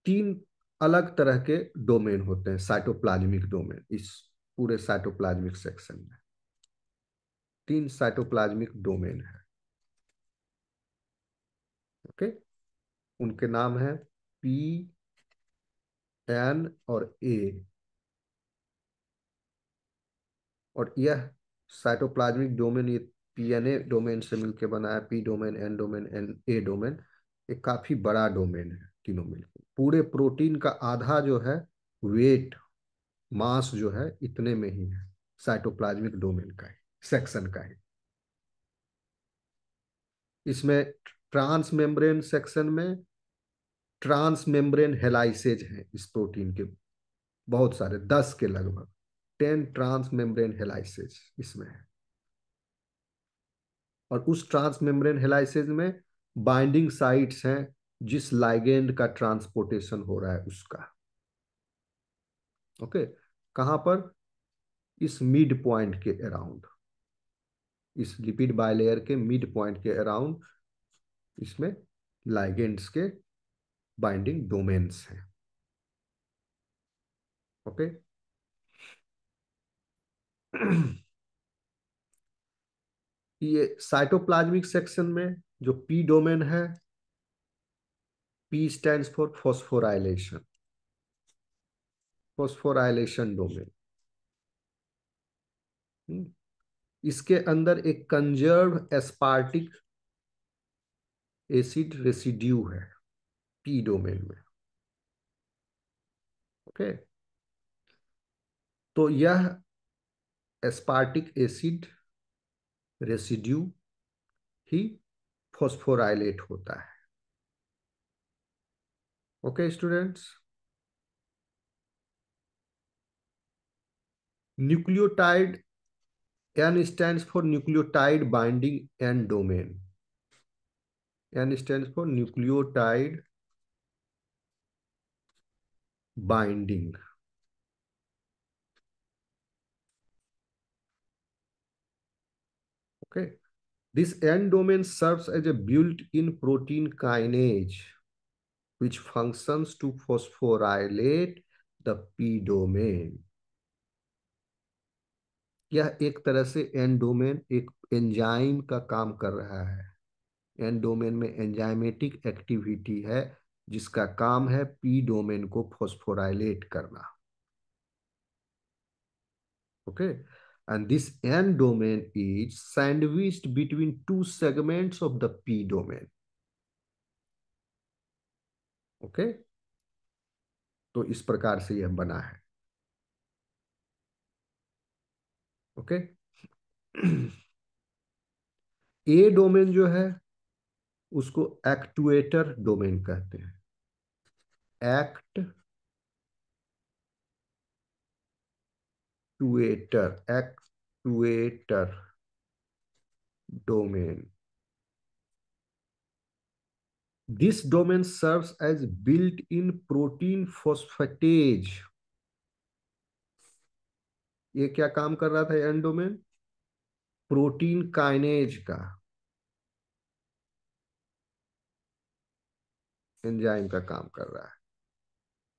3 अलग तरह के डोमेन होते हैं। साइटोप्लाज्मिक डोमेन, इस पूरे साइटोप्लाज्मिक सेक्शन में 3 साइटोप्लाज्मिक डोमेन है। ओके, उनके नाम है पी, एन और ए। और यह साइटोप्लाज्मिक डोमेन, ये पीएनए डोमेन से मिलकर बना है, P domain, N domain, N A domain. एक काफी बड़ा डोमेन है तीनों मिलकर। पूरे प्रोटीन का आधा जो है वेट, मास जो है इतने में ही है, साइटोप्लाज्मिक डोमेन का ही, सेक्शन का ही। इसमें ट्रांस मेम्ब्रेन सेक्शन में ट्रांस मेम्ब्रेन हेलाइसेज हैं इस प्रोटीन के, बहुत सारे, 10 के लगभग, 10 ट्रांस मेम्ब्रेन हेलाइसेज इसमें है। और उस ट्रांस मेम्ब्रेन हेलाइसेज में बाइंडिंग साइट्स हैं जिस लाइगेंड का ट्रांसपोर्टेशन हो रहा है उसका। ओके, कहां पर? इस मिड पॉइंट के अराउंड, इस लिपिड बायलेयर के मिड पॉइंट के अराउंड इसमें लाइगेंड्स के बाइंडिंग डोमेन्स हैं। ओके। ये साइटोप्लाज्मिक सेक्शन में जो पी डोमेन है, P stands for phosphorylation, phosphorylation domain. इसके अंदर एक कंजर्व एस्पार्टिक एसिड रेसिड्यू है पी डोमेन में। ओके, तो यह एस्पार्टिक एसिड रेसिड्यू ही फॉस्फोराइलेट होता है। Okay students, nucleotide, N stands for nucleotide binding and domain. N stands for nucleotide binding. Okay. This N domain serves as a built-in protein kinase which functions to phosphorylate the P domain. यह एक तरह से N domain एक enzyme का काम कर रहा है। एन डोमेन में एंजाइमेटिक एक्टिविटी है जिसका काम है पी डोमेन को फॉस्फोराइलेट करना। Okay, and this N domain is sandwiched between 2 segments of the P domain. Okay, तो इस प्रकार से यह बना है। ओके। ए डोमेन जो है उसको एक्टुएटर डोमेन कहते हैं। एक्टुएटर domain. This domain serves as built-in protein phosphatase। ये क्या काम कर रहा था एन डोमेन? प्रोटीन काइनेज का, एंजाइम का काम कर रहा है।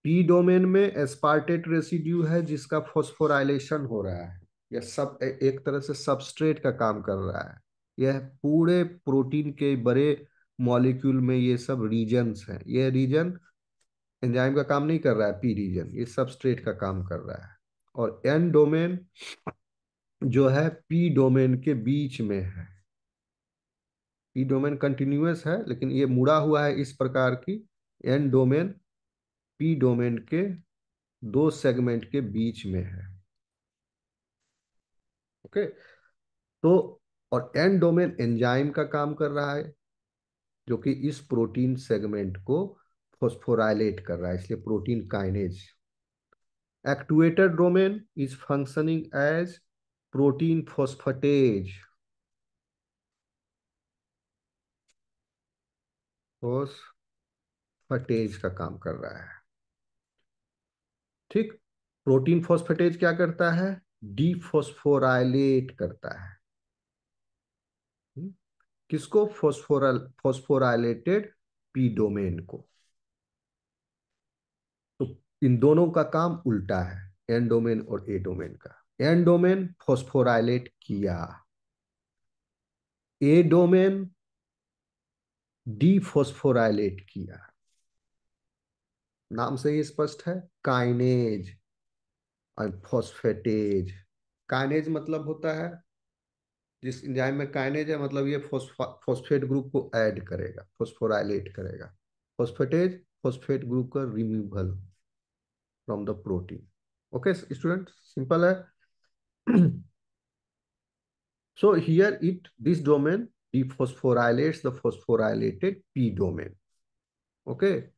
पी डोमेन में एस्पार्टेट रेसिड्यू है जिसका फॉस्फोराइलेशन हो रहा है। यह सब एक तरह से सबस्ट्रेट का काम कर रहा है। यह पूरे प्रोटीन के बड़े मॉलिक्यूल में ये सब रीजन्स हैं। यह रीजन एंजाइम का काम नहीं कर रहा है, पी रीजन ये सबस्ट्रेट का काम कर रहा है। और एन डोमेन जो है पी डोमेन के बीच में है। पी डोमेन कंटिन्यूअस है लेकिन ये मुड़ा हुआ है इस प्रकार की। एन डोमेन पी डोमेन के दो सेगमेंट के बीच में है। ओके। तो और एन डोमेन एंजाइम का काम कर रहा है जो कि इस प्रोटीन सेगमेंट को फॉस्फोराइलेट कर रहा है, इसलिए protein kinase. Actuator domain is functioning as protein phosphatase. Phosphatase का काम कर रहा है। ठीक। प्रोटीन फॉस्फेटेज क्या करता है? डीफॉस्फोराइलेट करता है। हम्म, किसको? फॉस्फोराइलेटेड पी डोमेन को। तो इन दोनों का काम उल्टा है, एन डोमेन और ए डोमेन का। एन डोमेन फॉस्फोराइलेट किया, ए डोमेन डीफॉस्फोराइलेट किया। नाम से ही स्पष्ट है, काइनेज और फॉस्फेटेज। काइनेज मतलब होता है, जिस एंजाइम में काइनेज है मतलब ये फॉस्फेट ग्रुप को ऐड करेगा, फॉस्फोराइलेट करेगा। फॉस्फेटेज फॉस्फेट ग्रुप का removal from the protein. Okay student, simple है। So here this domain dephosphorylates the phosphorylated P domain. Okay.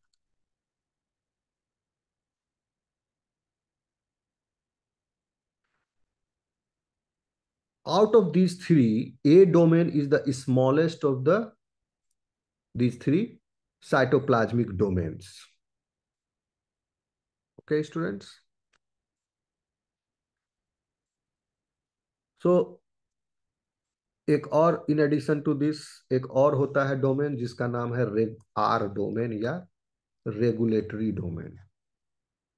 Out of these three, A domain is the smallest of these three cytoplasmic domains. Okay, students. So एक और in addition to this एक और होता है domain जिसका नाम है are domain या रेगुलेटरी डोमेन।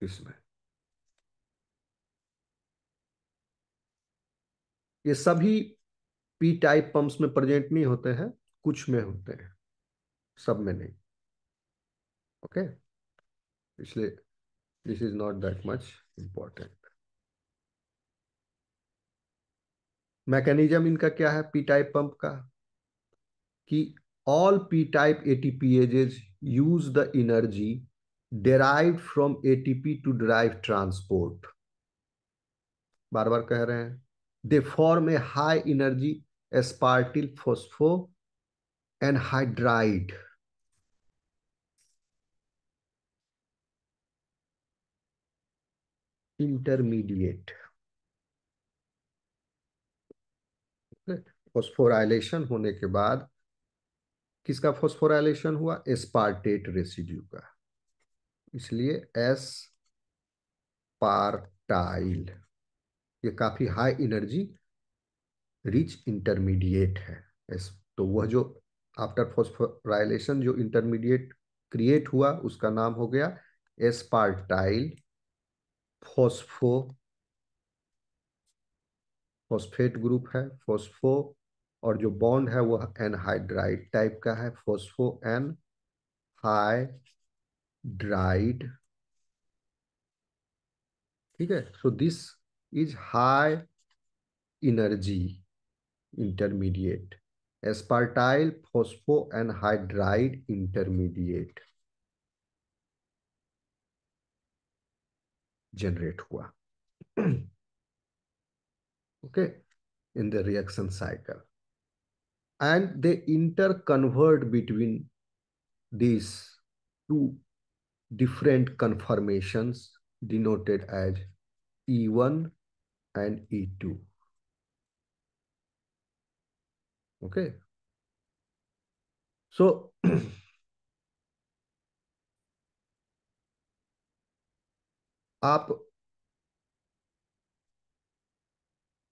इसमें ये सभी पी टाइप पंप्स में प्रेजेंट नहीं होते हैं, कुछ में होते हैं, सब में नहीं। ओके, इसलिए this is not that much important. Mechanism इनका क्या है पी टाइप पंप का? कि all P type ATPases use the energy derived from ATP to drive transport। बार बार कह रहे हैं, they form a high energy aspartyl phospho anhydride intermediate. Phosphorylation होने के बाद किसका फॉस्फोराइलेशन हुआ? एस्पार्टेट रेसिड्यू का, इसलिए एस पार्टाइल। ये काफी हाई एनर्जी रिच इंटरमीडिएट है। तो वह जो आफ्टर फॉस्फोराइलेशन जो इंटरमीडिएट क्रिएट हुआ उसका नाम हो गया एस्पार्टाइल फॉस्फो। फॉस्फेट ग्रुप है फॉस्फो, और जो बॉन्ड है वह एनहाइड्राइड टाइप का है, फॉस्फो एन हाइड्राइड। ठीक है, so this is high energy intermediate, aspartyl phospho anhydride intermediate. Generate हुआ. Okay, in the reaction cycle, and they interconvert between these two different conformations denoted as E1 and E2. Okay, so आप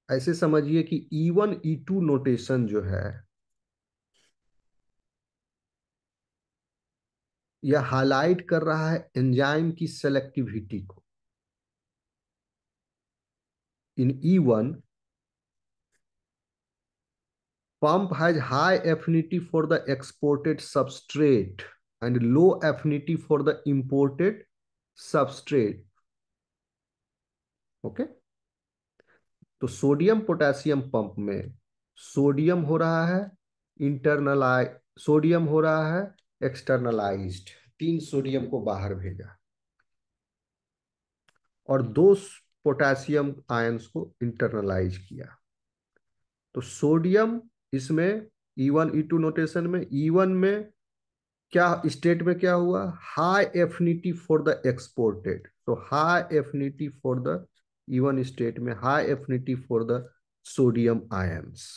ऐसे समझिए कि E1 E2 notation जो है यह highlight कर रहा है एंजाइम की सेलेक्टिविटी को. इन E1, pump has high affinity for the exported substrate and low affinity for the imported substrate. Okay, तो सोडियम पोटेशियम पंप में सोडियम हो रहा है इंटरनलाइज, सोडियम हो रहा है एक्सटर्नलाइज्ड, 3 सोडियम को बाहर भेजा और 2 पोटेशियम आयंस को इंटरनलाइज किया. तो सोडियम इसमें E1 E2 नोटेशन में, E1 में क्या स्टेट में क्या हुआ, high affinity for the exported. तो high affinity for the E1 state में high affinity for the sodium ions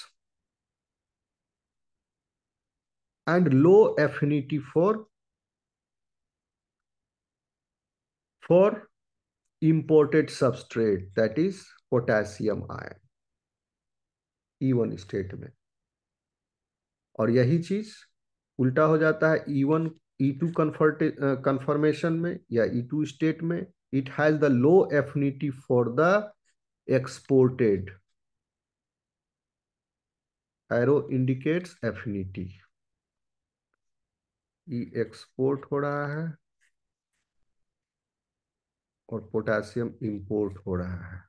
and low affinity for imported substrate, that is potassium ion, E1 state में. और यही चीज उल्टा हो जाता है E1 E2 कन्फर्मेशन में या E2 स्टेट में. It has the low affinity for the exported. Arrow indicates affinity. E export हो रहा है और पोटेशियम इंपोर्ट हो रहा है.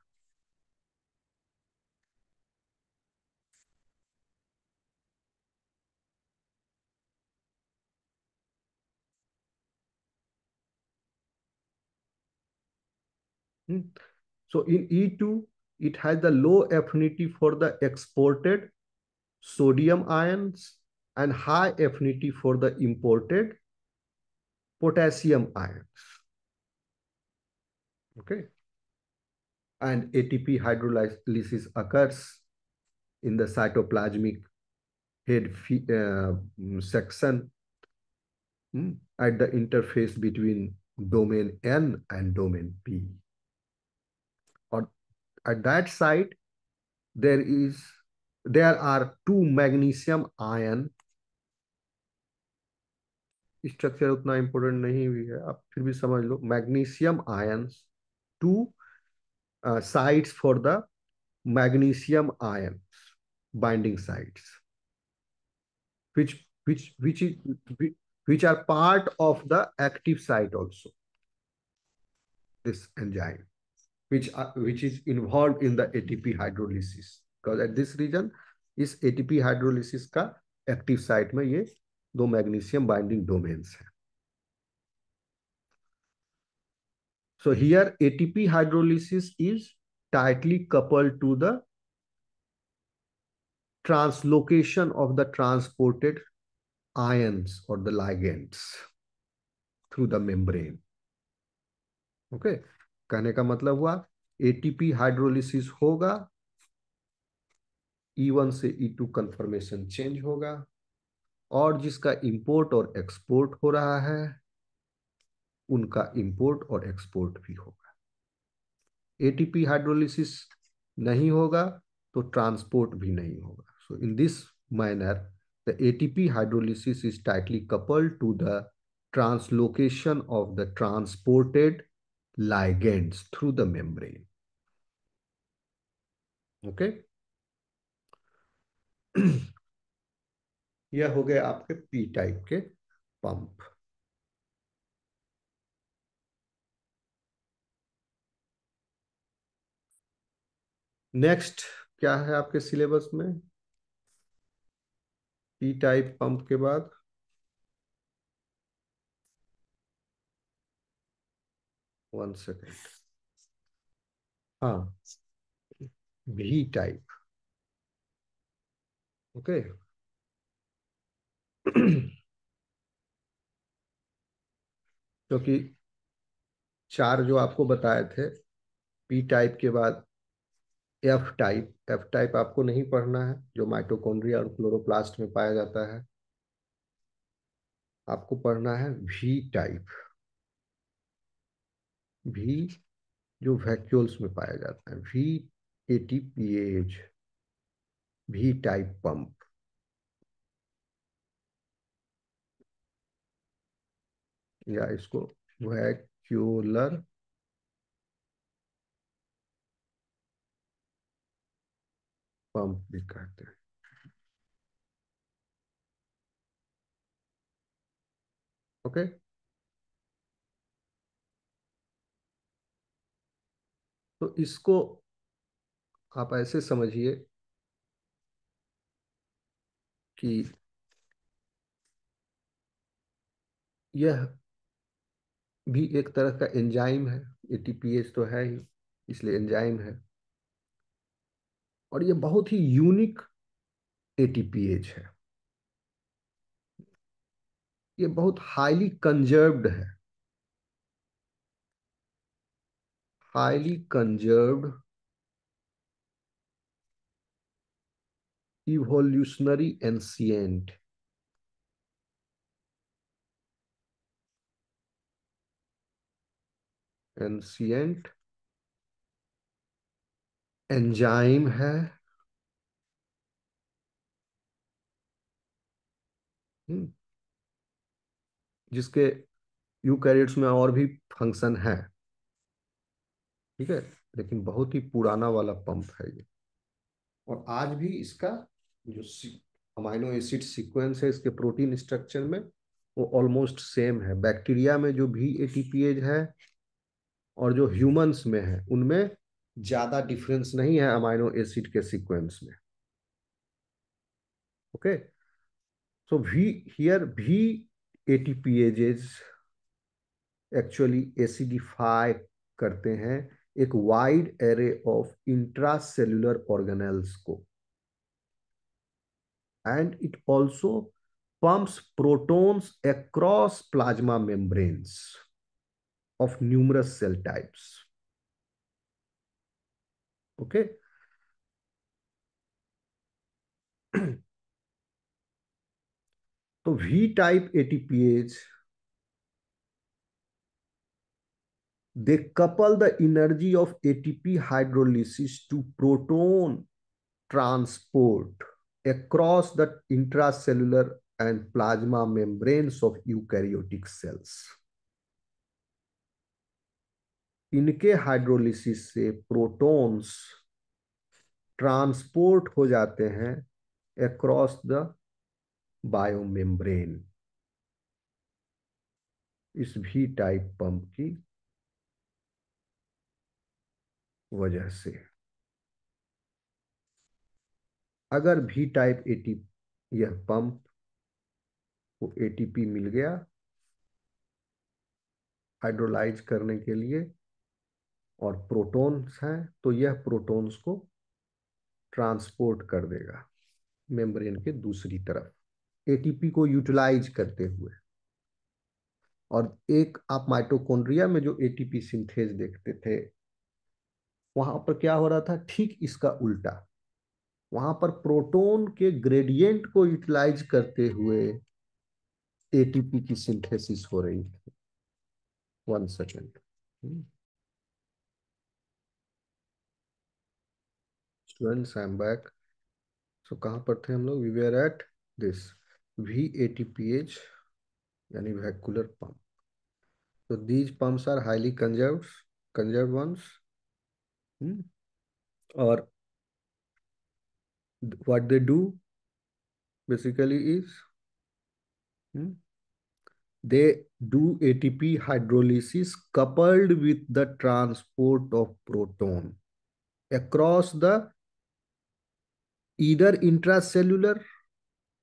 So in E2, it has the low affinity for the exported sodium ions and high affinity for the imported potassium ions. Okay. And ATP hydrolysis occurs in the cytoplasmic head section at the interface between domain N and domain P. Or at that site, there are 2 magnesium ion. Structure उतना important नहीं भी है, आप फिर भी समझ लो. Magnesium ions, 2 sites for the magnesium ions, binding sites, which which which is which are part of the active site also. This enzyme, which is involved in the ATP hydrolysis, because at this region इस ATP hydrolysis का active site में ये 2 magnesium binding domains है. So here ATP hydrolysis is tightly coupled to the translocation of the transported ions or the ligands through the membrane. Okay, कहने का मतलब हुआ ATP hydrolysis होगा, E1 से E2 कन्फर्मेशन चेंज होगा और जिसका इंपोर्ट और एक्सपोर्ट हो रहा है उनका इंपोर्ट और एक्सपोर्ट भी होगा. ATP हाइड्रोलिसिस नहीं होगा तो ट्रांसपोर्ट भी नहीं होगा. So in this manner, the ATP hydrolysis is tightly coupled to the translocation of the transported ligands through the membrane. Okay. यह हो गए आपके पी टाइप के पंप. नेक्स्ट क्या है आपके सिलेबस में पी टाइप पंप के बाद? One second. हाँ, भी टाइप। ओके। क्योंकि चार जो आपको बताए थे, पी टाइप के बाद एफ टाइप। एफ टाइप आपको नहीं पढ़ना है, जो माइटोकॉन्ड्रिया और क्लोरोप्लास्ट में पाया जाता है। आपको पढ़ना है वी टाइप। वी जो वैक्यूल्स में पाया जाता है, V ATPase, V type pump, या इसको वैक्यूलर पंप भी कहते हैं। ओके। तो इसको आप ऐसे समझिए कि यह भी एक तरह का एंजाइम है। एटीपीएज तो है ही, इसलिए एंजाइम है। और ये बहुत ही यूनिक एटीपीएज है। ये बहुत हाईली कंजर्व्ड है। Highly conserved evolutionary ancient, ancient enzyme है। हम्म, जिसके यूकैरियोट्स में और भी फंक्शन है। ठीक है। लेकिन बहुत ही पुराना वाला पंप है ये। और आज भी इसका जो अमाइनो एसिड सीक्वेंस है इसके प्रोटीन स्ट्रक्चर में, वो ऑलमोस्ट सेम है। बैक्टीरिया में जो भी एटीपीएज है और जो ह्यूमंस में है, उनमें ज्यादा डिफरेंस नहीं है अमाइनो एसिड के सीक्वेंस में। Okay. So we here V ATPases actually acidify करते हैं एक wide array of intracellular organelles को, and it also pumps protons across plasma membranes of numerous cell types. Okay. तो V type ATPase, they couple the energy of ATP hydrolysis to proton transport across the intracellular and plasma membranes of eukaryotic cells. इनके hydrolysis से protons transport हो जाते हैं across the biomembrane, इस भी type pump की वजह से। अगर भी टाइप एटी यह पंप को एटीपी मिल गया हाइड्रोलाइज करने के लिए और प्रोटॉन्स हैं, तो यह प्रोटॉन्स को ट्रांसपोर्ट कर देगा मेम्ब्रेन के दूसरी तरफ एटीपी को यूटिलाइज करते हुए। और एक आप माइटोकॉन्ड्रिया में जो एटीपी सिंथेज देखते थे, वहां पर क्या हो रहा था? ठीक इसका उल्टा। वहां पर प्रोटॉन के ग्रेडियंट को यूटिलाइज करते हुए एटीपी की सिंथेसिस हो रही थी। 1 second. Students, I am back. So कहाँ पर थे हम लोग? We were at this V ATPase, यानी वैक्यूलर पंप। तो these pumps are highly conserved ones. और what they do basically is, hmm, they do ATP hydrolysis coupled with the transport of proton across the either intracellular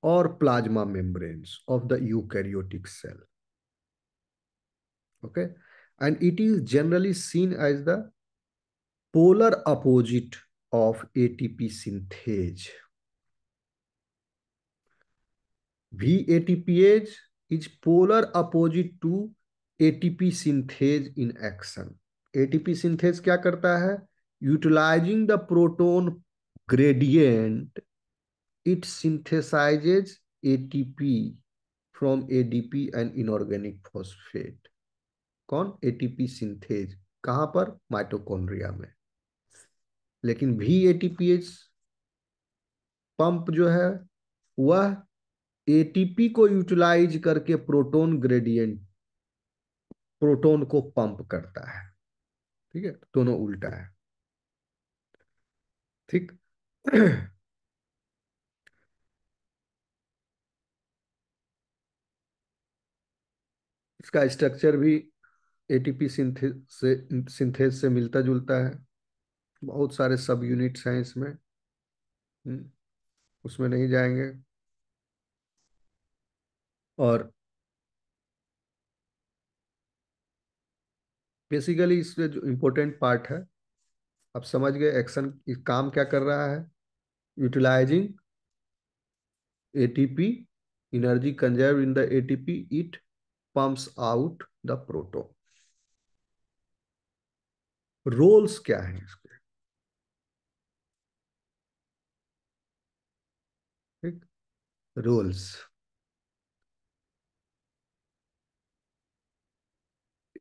or plasma membranes of the eukaryotic cell. Okay. And it is generally seen as the polar opposite of ATP synthase. VATPase is polar opposite to ATP synthase in action. ATP synthase क्या करता है? Utilizing the proton gradient, it synthesizes ATP from ADP and inorganic phosphate. कौन? ATP synthase. कहां पर? Mitochondria में. लेकिन VATPase pump जो है वह एटीपी को यूटिलाइज करके प्रोटॉन ग्रेडियंट, प्रोटॉन को पंप करता है. ठीक है, दोनों उल्टा है. ठीक. इसका स्ट्रक्चर भी एटीपी सिंथेस से मिलता जुलता है. बहुत सारे सब यूनिट्स हैं इसमें. उसमें नहीं जाएंगे. और बेसिकली इसमें जो इम्पोर्टेंट पार्ट है, आप समझ गए एक्शन काम क्या कर रहा है. Utilizing ATP, energy conserve in the ATP, it pumps out the proton. Roles क्या है इसके? ठीक. रोल्स,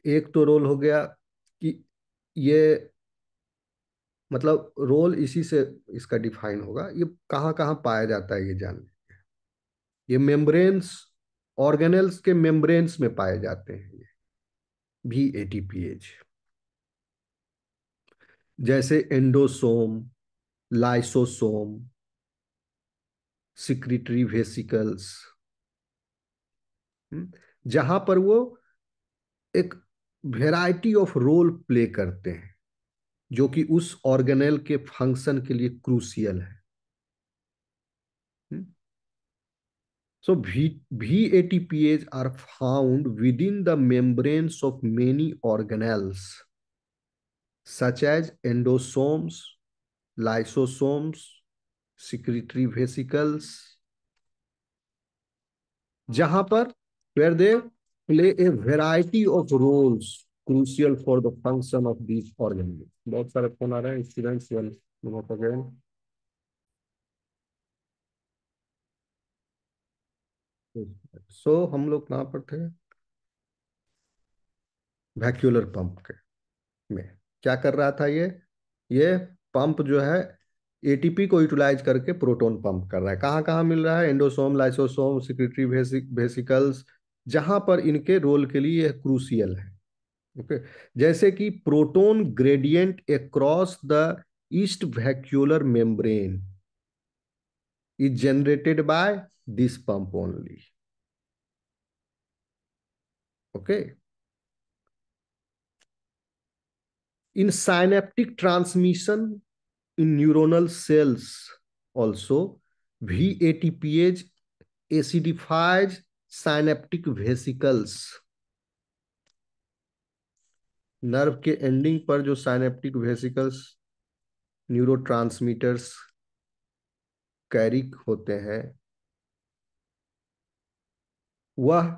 एक तो रोल हो गया कि ये, मतलब रोल इसी से इसका डिफाइन होगा. ये कहाँ कहाँ पाया जाता है ये जान. ये मेम्ब्रेन्स, ऑर्गेनेल्स के मेम्ब्रेन्स में पाए जाते हैं ये VATPase. जैसे एंडोसोम, लाइसोसोम, सिक्रिटरी वेसिकल्स, जहां पर वो एक वेराइटी ऑफ रोल प्ले करते हैं जो कि उस ऑर्गेनेल के फंक्शन के लिए क्रूसियल है. So VATPase are found within the membranes of many organelles such as endosomes, lysosomes, secretory vesicles, जहां पर where they play a variety of roles crucial for the function of these organelles. बहुत सारे phone आ रहे हैं students. Again हम लोग कहाँ पर थे? वैक्यूलर पंप के में क्या कर रहा था ये पंप जो है एटीपी को यूटिलाइज करके प्रोटॉन पंप कर रहा है. कहाँ कहाँ मिल रहा है? एंडोसोम, लाइसोसोम, सिक्रेटरी वेसिकल्स, जहां पर इनके रोल के लिए यह क्रूसियल है. ओके. जैसे कि proton gradient across the east vacuolar membrane is generated by this pump only. Okay. In synaptic transmission in neuronal cells also, VATPase acidifies synaptic vesicles. Nerve के एंडिंग पर जो साइनेप्टिक वेसिकल्स न्यूरोट्रांसमीटर्स कैरी होते हैं वह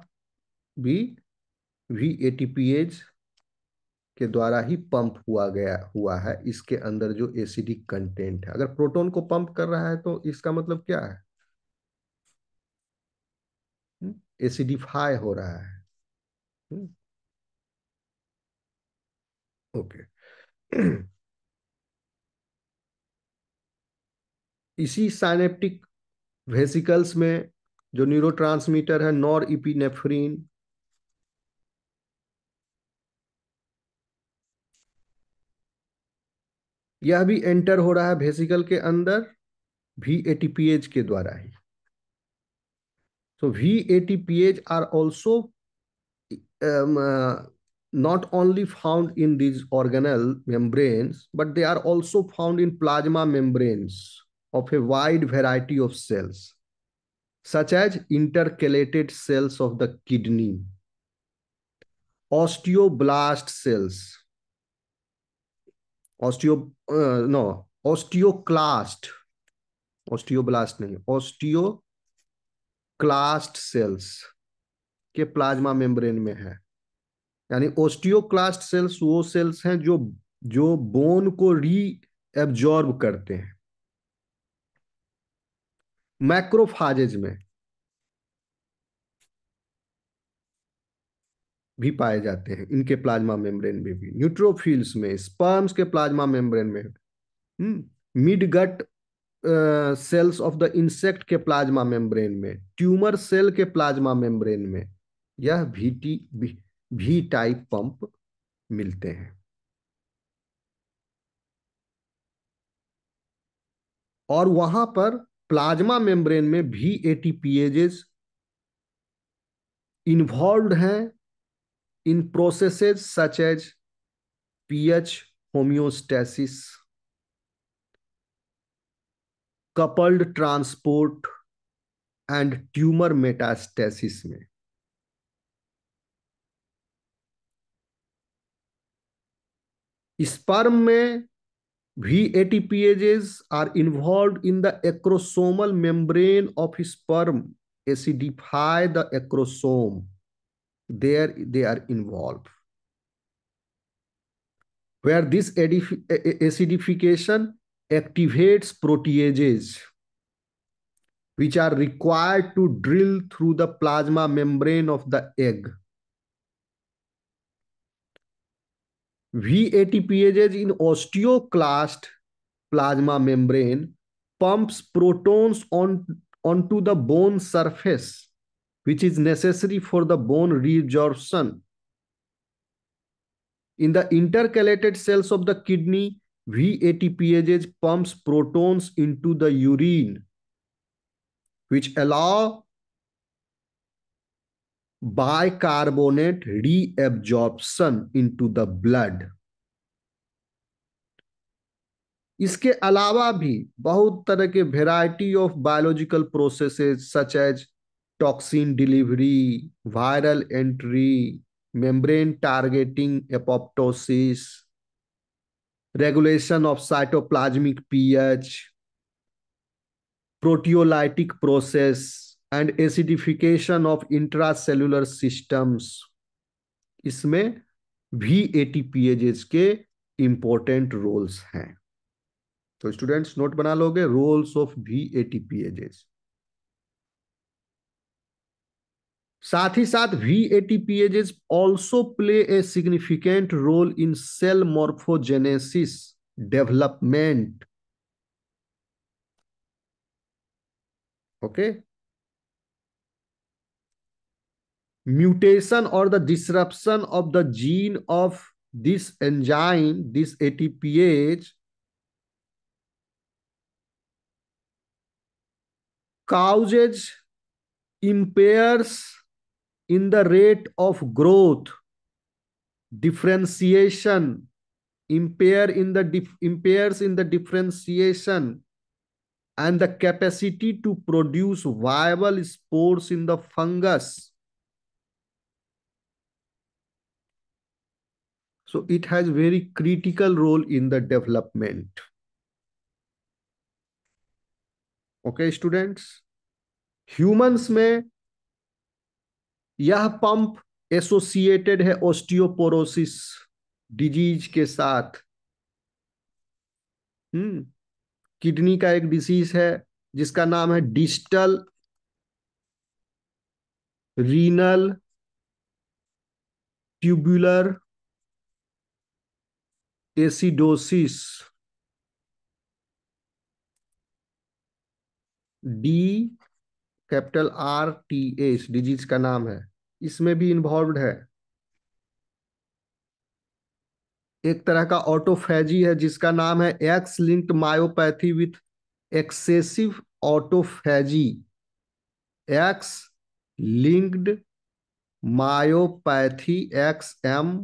भी VATPase के द्वारा ही pump हुआ है. इसके अंदर जो एसिडिक कंटेंट है, अगर प्रोटॉन को पंप कर रहा है तो इसका मतलब क्या है? एसिडिफाई हो रहा है. ओके. इसी साइनेप्टिक वेसिकल्स में जो न्यूरोट्रांसमीटर है नॉर इपिनेफ्रिन, यह भी एंटर हो रहा है वेसिकल के अंदर VATPase के द्वारा ही. So VATPase are also not only found in these organelle membranes, but they are also found in plasma membranes of a wide variety of cells, such as intercalated cells of the kidney, osteoblast cells, osteo no, osteoclast, osteoblast नहीं, osteoclast cells के plasma membrane में है। यानी osteoclast sales वो sales हैं जो जो bone को री एब्जॉर्ब करते हैं। मैक्रोफाजेज में भी पाए जाते हैं, इनके प्लाज्मा मेम्ब्रेन में भी, न्यूट्रोफिल्स में, स्पर्म्स के प्लाज्मा मेम्ब्रेन में, mid gut cells of the insect के प्लाज्मा मेम्ब्रेन में, ट्यूमर सेल के प्लाज्मा मेम्ब्रेन में यह भी टाइप पंप मिलते हैं। और वहां पर प्लाज्मा मेम्ब्रेन में भी एटीपीएजेस इन्वॉल्व हैं in processes such as pH homeostasis, coupled transport and tumour metastasis में। स्पर्म में भी ATPases are involve in the acrosomal membrane of sperm, acidify the acrosome, there they are involved, where this acidification activates proteases which are required to drill through the plasma membrane of the egg. VATPases in osteoclast plasma membrane pumps protons onto the bone surface, which is necessary for the bone reabsorption. In the intercalated cells of the kidney, VATPases pumps protons into the urine, which allow bicarbonate reabsorption into the blood. इसके अलावा भी बहुत तरह के variety of biological processes such as toxin delivery, viral entry, membrane targeting apoptosis, regulation of cytoplasmic pH, proteolytic process and acidification of intracellular systems, इसमें भी एटीपीएजेस के important roles हैं। तो स्टूडेंट्स नोट बना लोगे, रोल्स ऑफ भी एटीपीएजेस। साथ ही साथ भी ATPases also play a significant role in cell morphogenesis development. Okay, mutation or the disruption of the gene of this enzyme, this ATPase, causes impairs in the rate of growth, differentiation, impairs in the differentiation and the capacity to produce viable spores in the fungus. So it has very critical role in the development. Okay, students. Humans में यह pump associated है osteoporosis disease के साथ। Kidney का एक disease है जिसका नाम है distal renal tubular acidosis, D capital R T S disease का नाम है। इसमें भी इन्वॉल्व है। एक तरह का ऑटोफैजी है जिसका नाम है X linked myopathy with excessive autophagy, X linked myopathy XM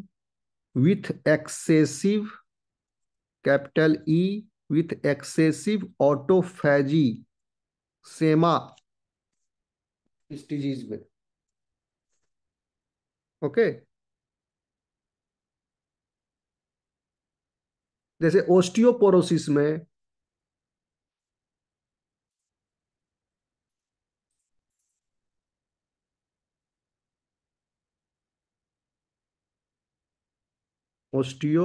with excessive capital E with excessive autophagy, सेमा इस डिजीज में। ओके, जैसे ओस्टियोपोरोसिस में, ओस्टियो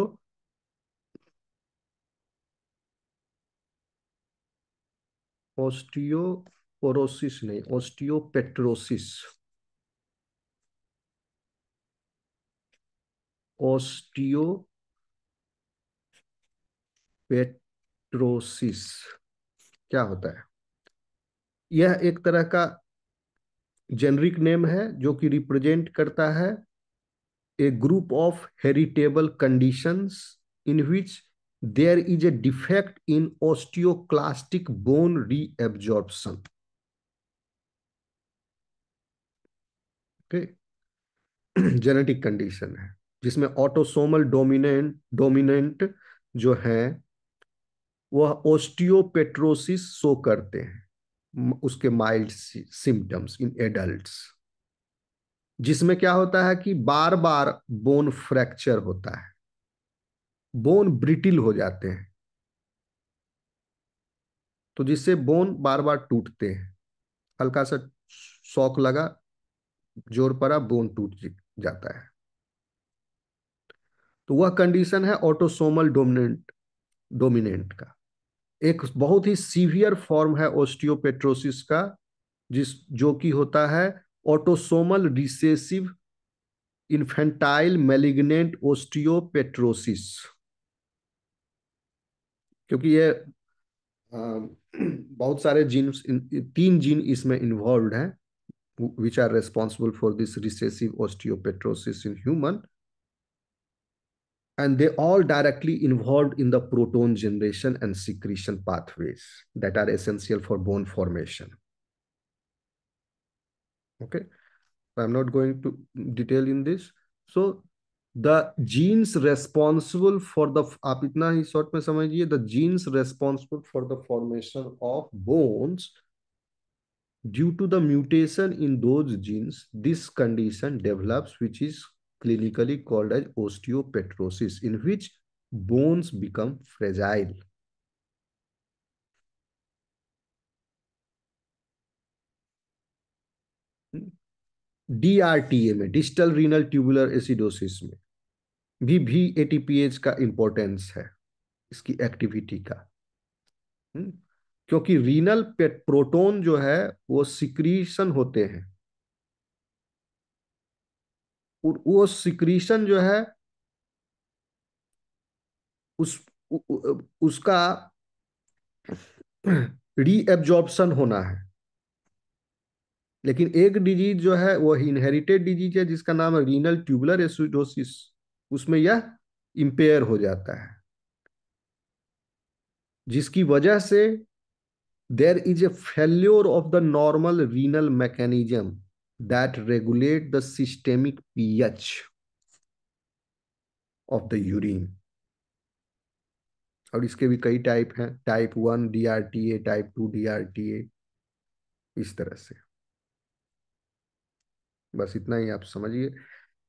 ओस्टियोपोरोसिस नहीं, ओस्टियोपेट्रोसिस, ओस्टियोपेट्रोसिस क्या होता है? यह एक तरह का जेनरिक नेम है जो कि रिप्रेजेंट करता है a group of heritable conditions in which there is a defect in osteoclastic bone reabsorption. Okay, genetic condition है जिसमें ऑटोसोमल डोमिनेंट जो है वह ओस्टियोपेट्रोसिस शो करते हैं, उसके माइल्ड सिम्टम्स इन एडल्ट्स, जिसमें क्या होता है कि बार बार बोन फ्रैक्चर होता है, बोन ब्रिटिल हो जाते हैं, तो जिससे बोन बार बार टूटते हैं। हल्का सा शॉक लगा, जोर पड़ा, बोन टूट जाता है। तो वह कंडीशन है ऑटोसोमल डोमिनेंट का। एक बहुत ही सीवियर फॉर्म है ओस्टियोपेट्रोसिस का, जिस जो कि होता है ऑटोसोमल रिसेसिव इन्फेंटाइल मैलिग्नेंट ओस्टियोपेट्रोसिस। क्योंकि ये बहुत सारे जीन, 3 जीन इसमें इन्वॉल्व हैं which are responsible for this recessive osteopetrosis in human, and they all directly involved in the protein generation and secretion pathways that are essential for bone formation. Okay, so I'm not going to detail in this. So the genes responsible for the, आप इतना ही short में समझिए, the genes responsible for the formation of bones, due to the mutation in those genes, this condition develops, which is clinically called as osteopetrosis, in which bones become fragile. डीआरटीए में, distal renal tubular acidosis में भी एटीपीएच का importance है, इसकी activity का। क्योंकि renal proton जो है वो सिक्रीशन होते हैं, और वो सिक्रीशन जो है उस उसका रीएब्जॉर्प्शन होना है। लेकिन एक डिजीज जो है वो इनहेरिटेड डिजीज है जिसका नाम है रीनल ट्यूबुलर एसिडोसिस, उसमें यह इंपेयर हो जाता है, जिसकी वजह से there is a failure of the normal renal mechanism that regulate the systemic pH of the urine. और इसके भी कई टाइप हैं, टाइप 1 डीआरटीए, टाइप 2 डीआरटीए, इस तरह से। बस इतना ही आप समझिए।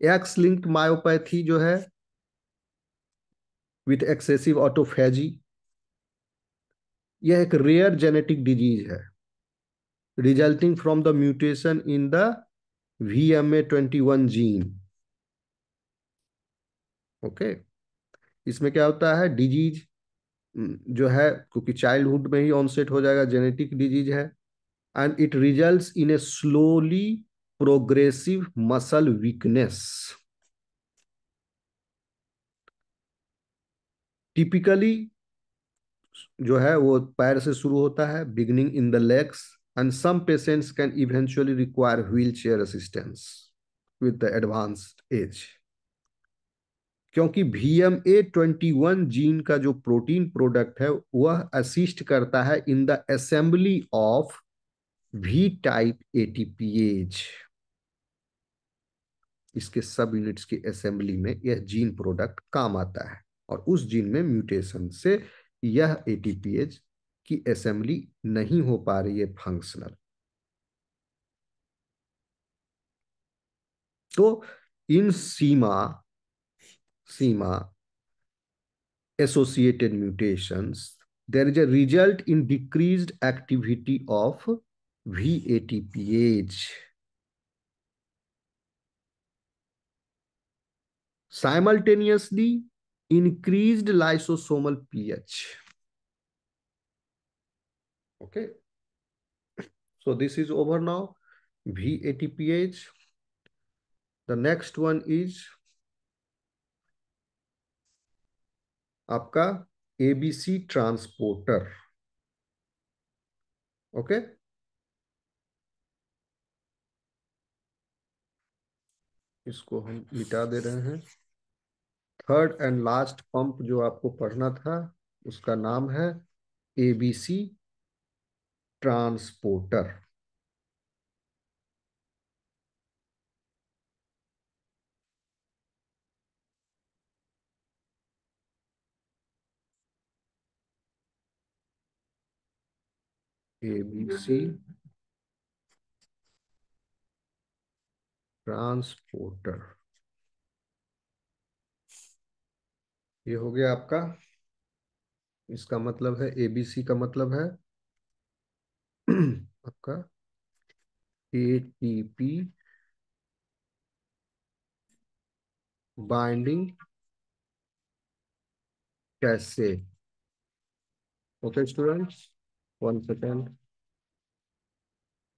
एक्स लिंक्ड मायोपैथी जो है विथ एक्सेसिव ऑटोफेजी, यह एक रेयर जेनेटिक डिजीज है resulting from the mutation in the VMA21 gene. Okay, इसमें क्या होता है, डिजीज जो है क्योंकि चाइल्डहुड में ही ऑनसेट हो जाएगा, जेनेटिक डिजीज है, and it results in a slowly progressive muscle weakness. Typically जो है वो पैर से शुरू होता है, beginning in the legs, and some patients can eventually require wheelchair assistance with the advanced age. क्योंकि VMA21 जीन का जो प्रोटीन प्रोडक्ट है वह असिस्ट करता है in the assembly of V type ATPase। इसके सब यूनिट्स की असेंबली में यह जीन प्रोडक्ट काम आता है, और उस जीन में म्यूटेशन से यह ATPase की असेंबली नहीं हो पा रही है फंक्शनल। तो इन सीमा सीमा associated mutations, there is a result in decreased activity of VATPH. Simultaneously, increased lysosomal pH. Okay. So this is over now. VATPH. The next one is आपका ABC ट्रांसपोर्टर. ओके, इसको हम मिटा दे रहे हैं. थर्ड एंड लास्ट पंप जो आपको पढ़ना था उसका नाम है ABC ट्रांसपोर्टर. ABC ट्रांसपोर्टर, ये हो गया आपका. इसका मतलब है ABC का मतलब है आपका ATP बाइंडिंग कैसे. Okay students, 1 second.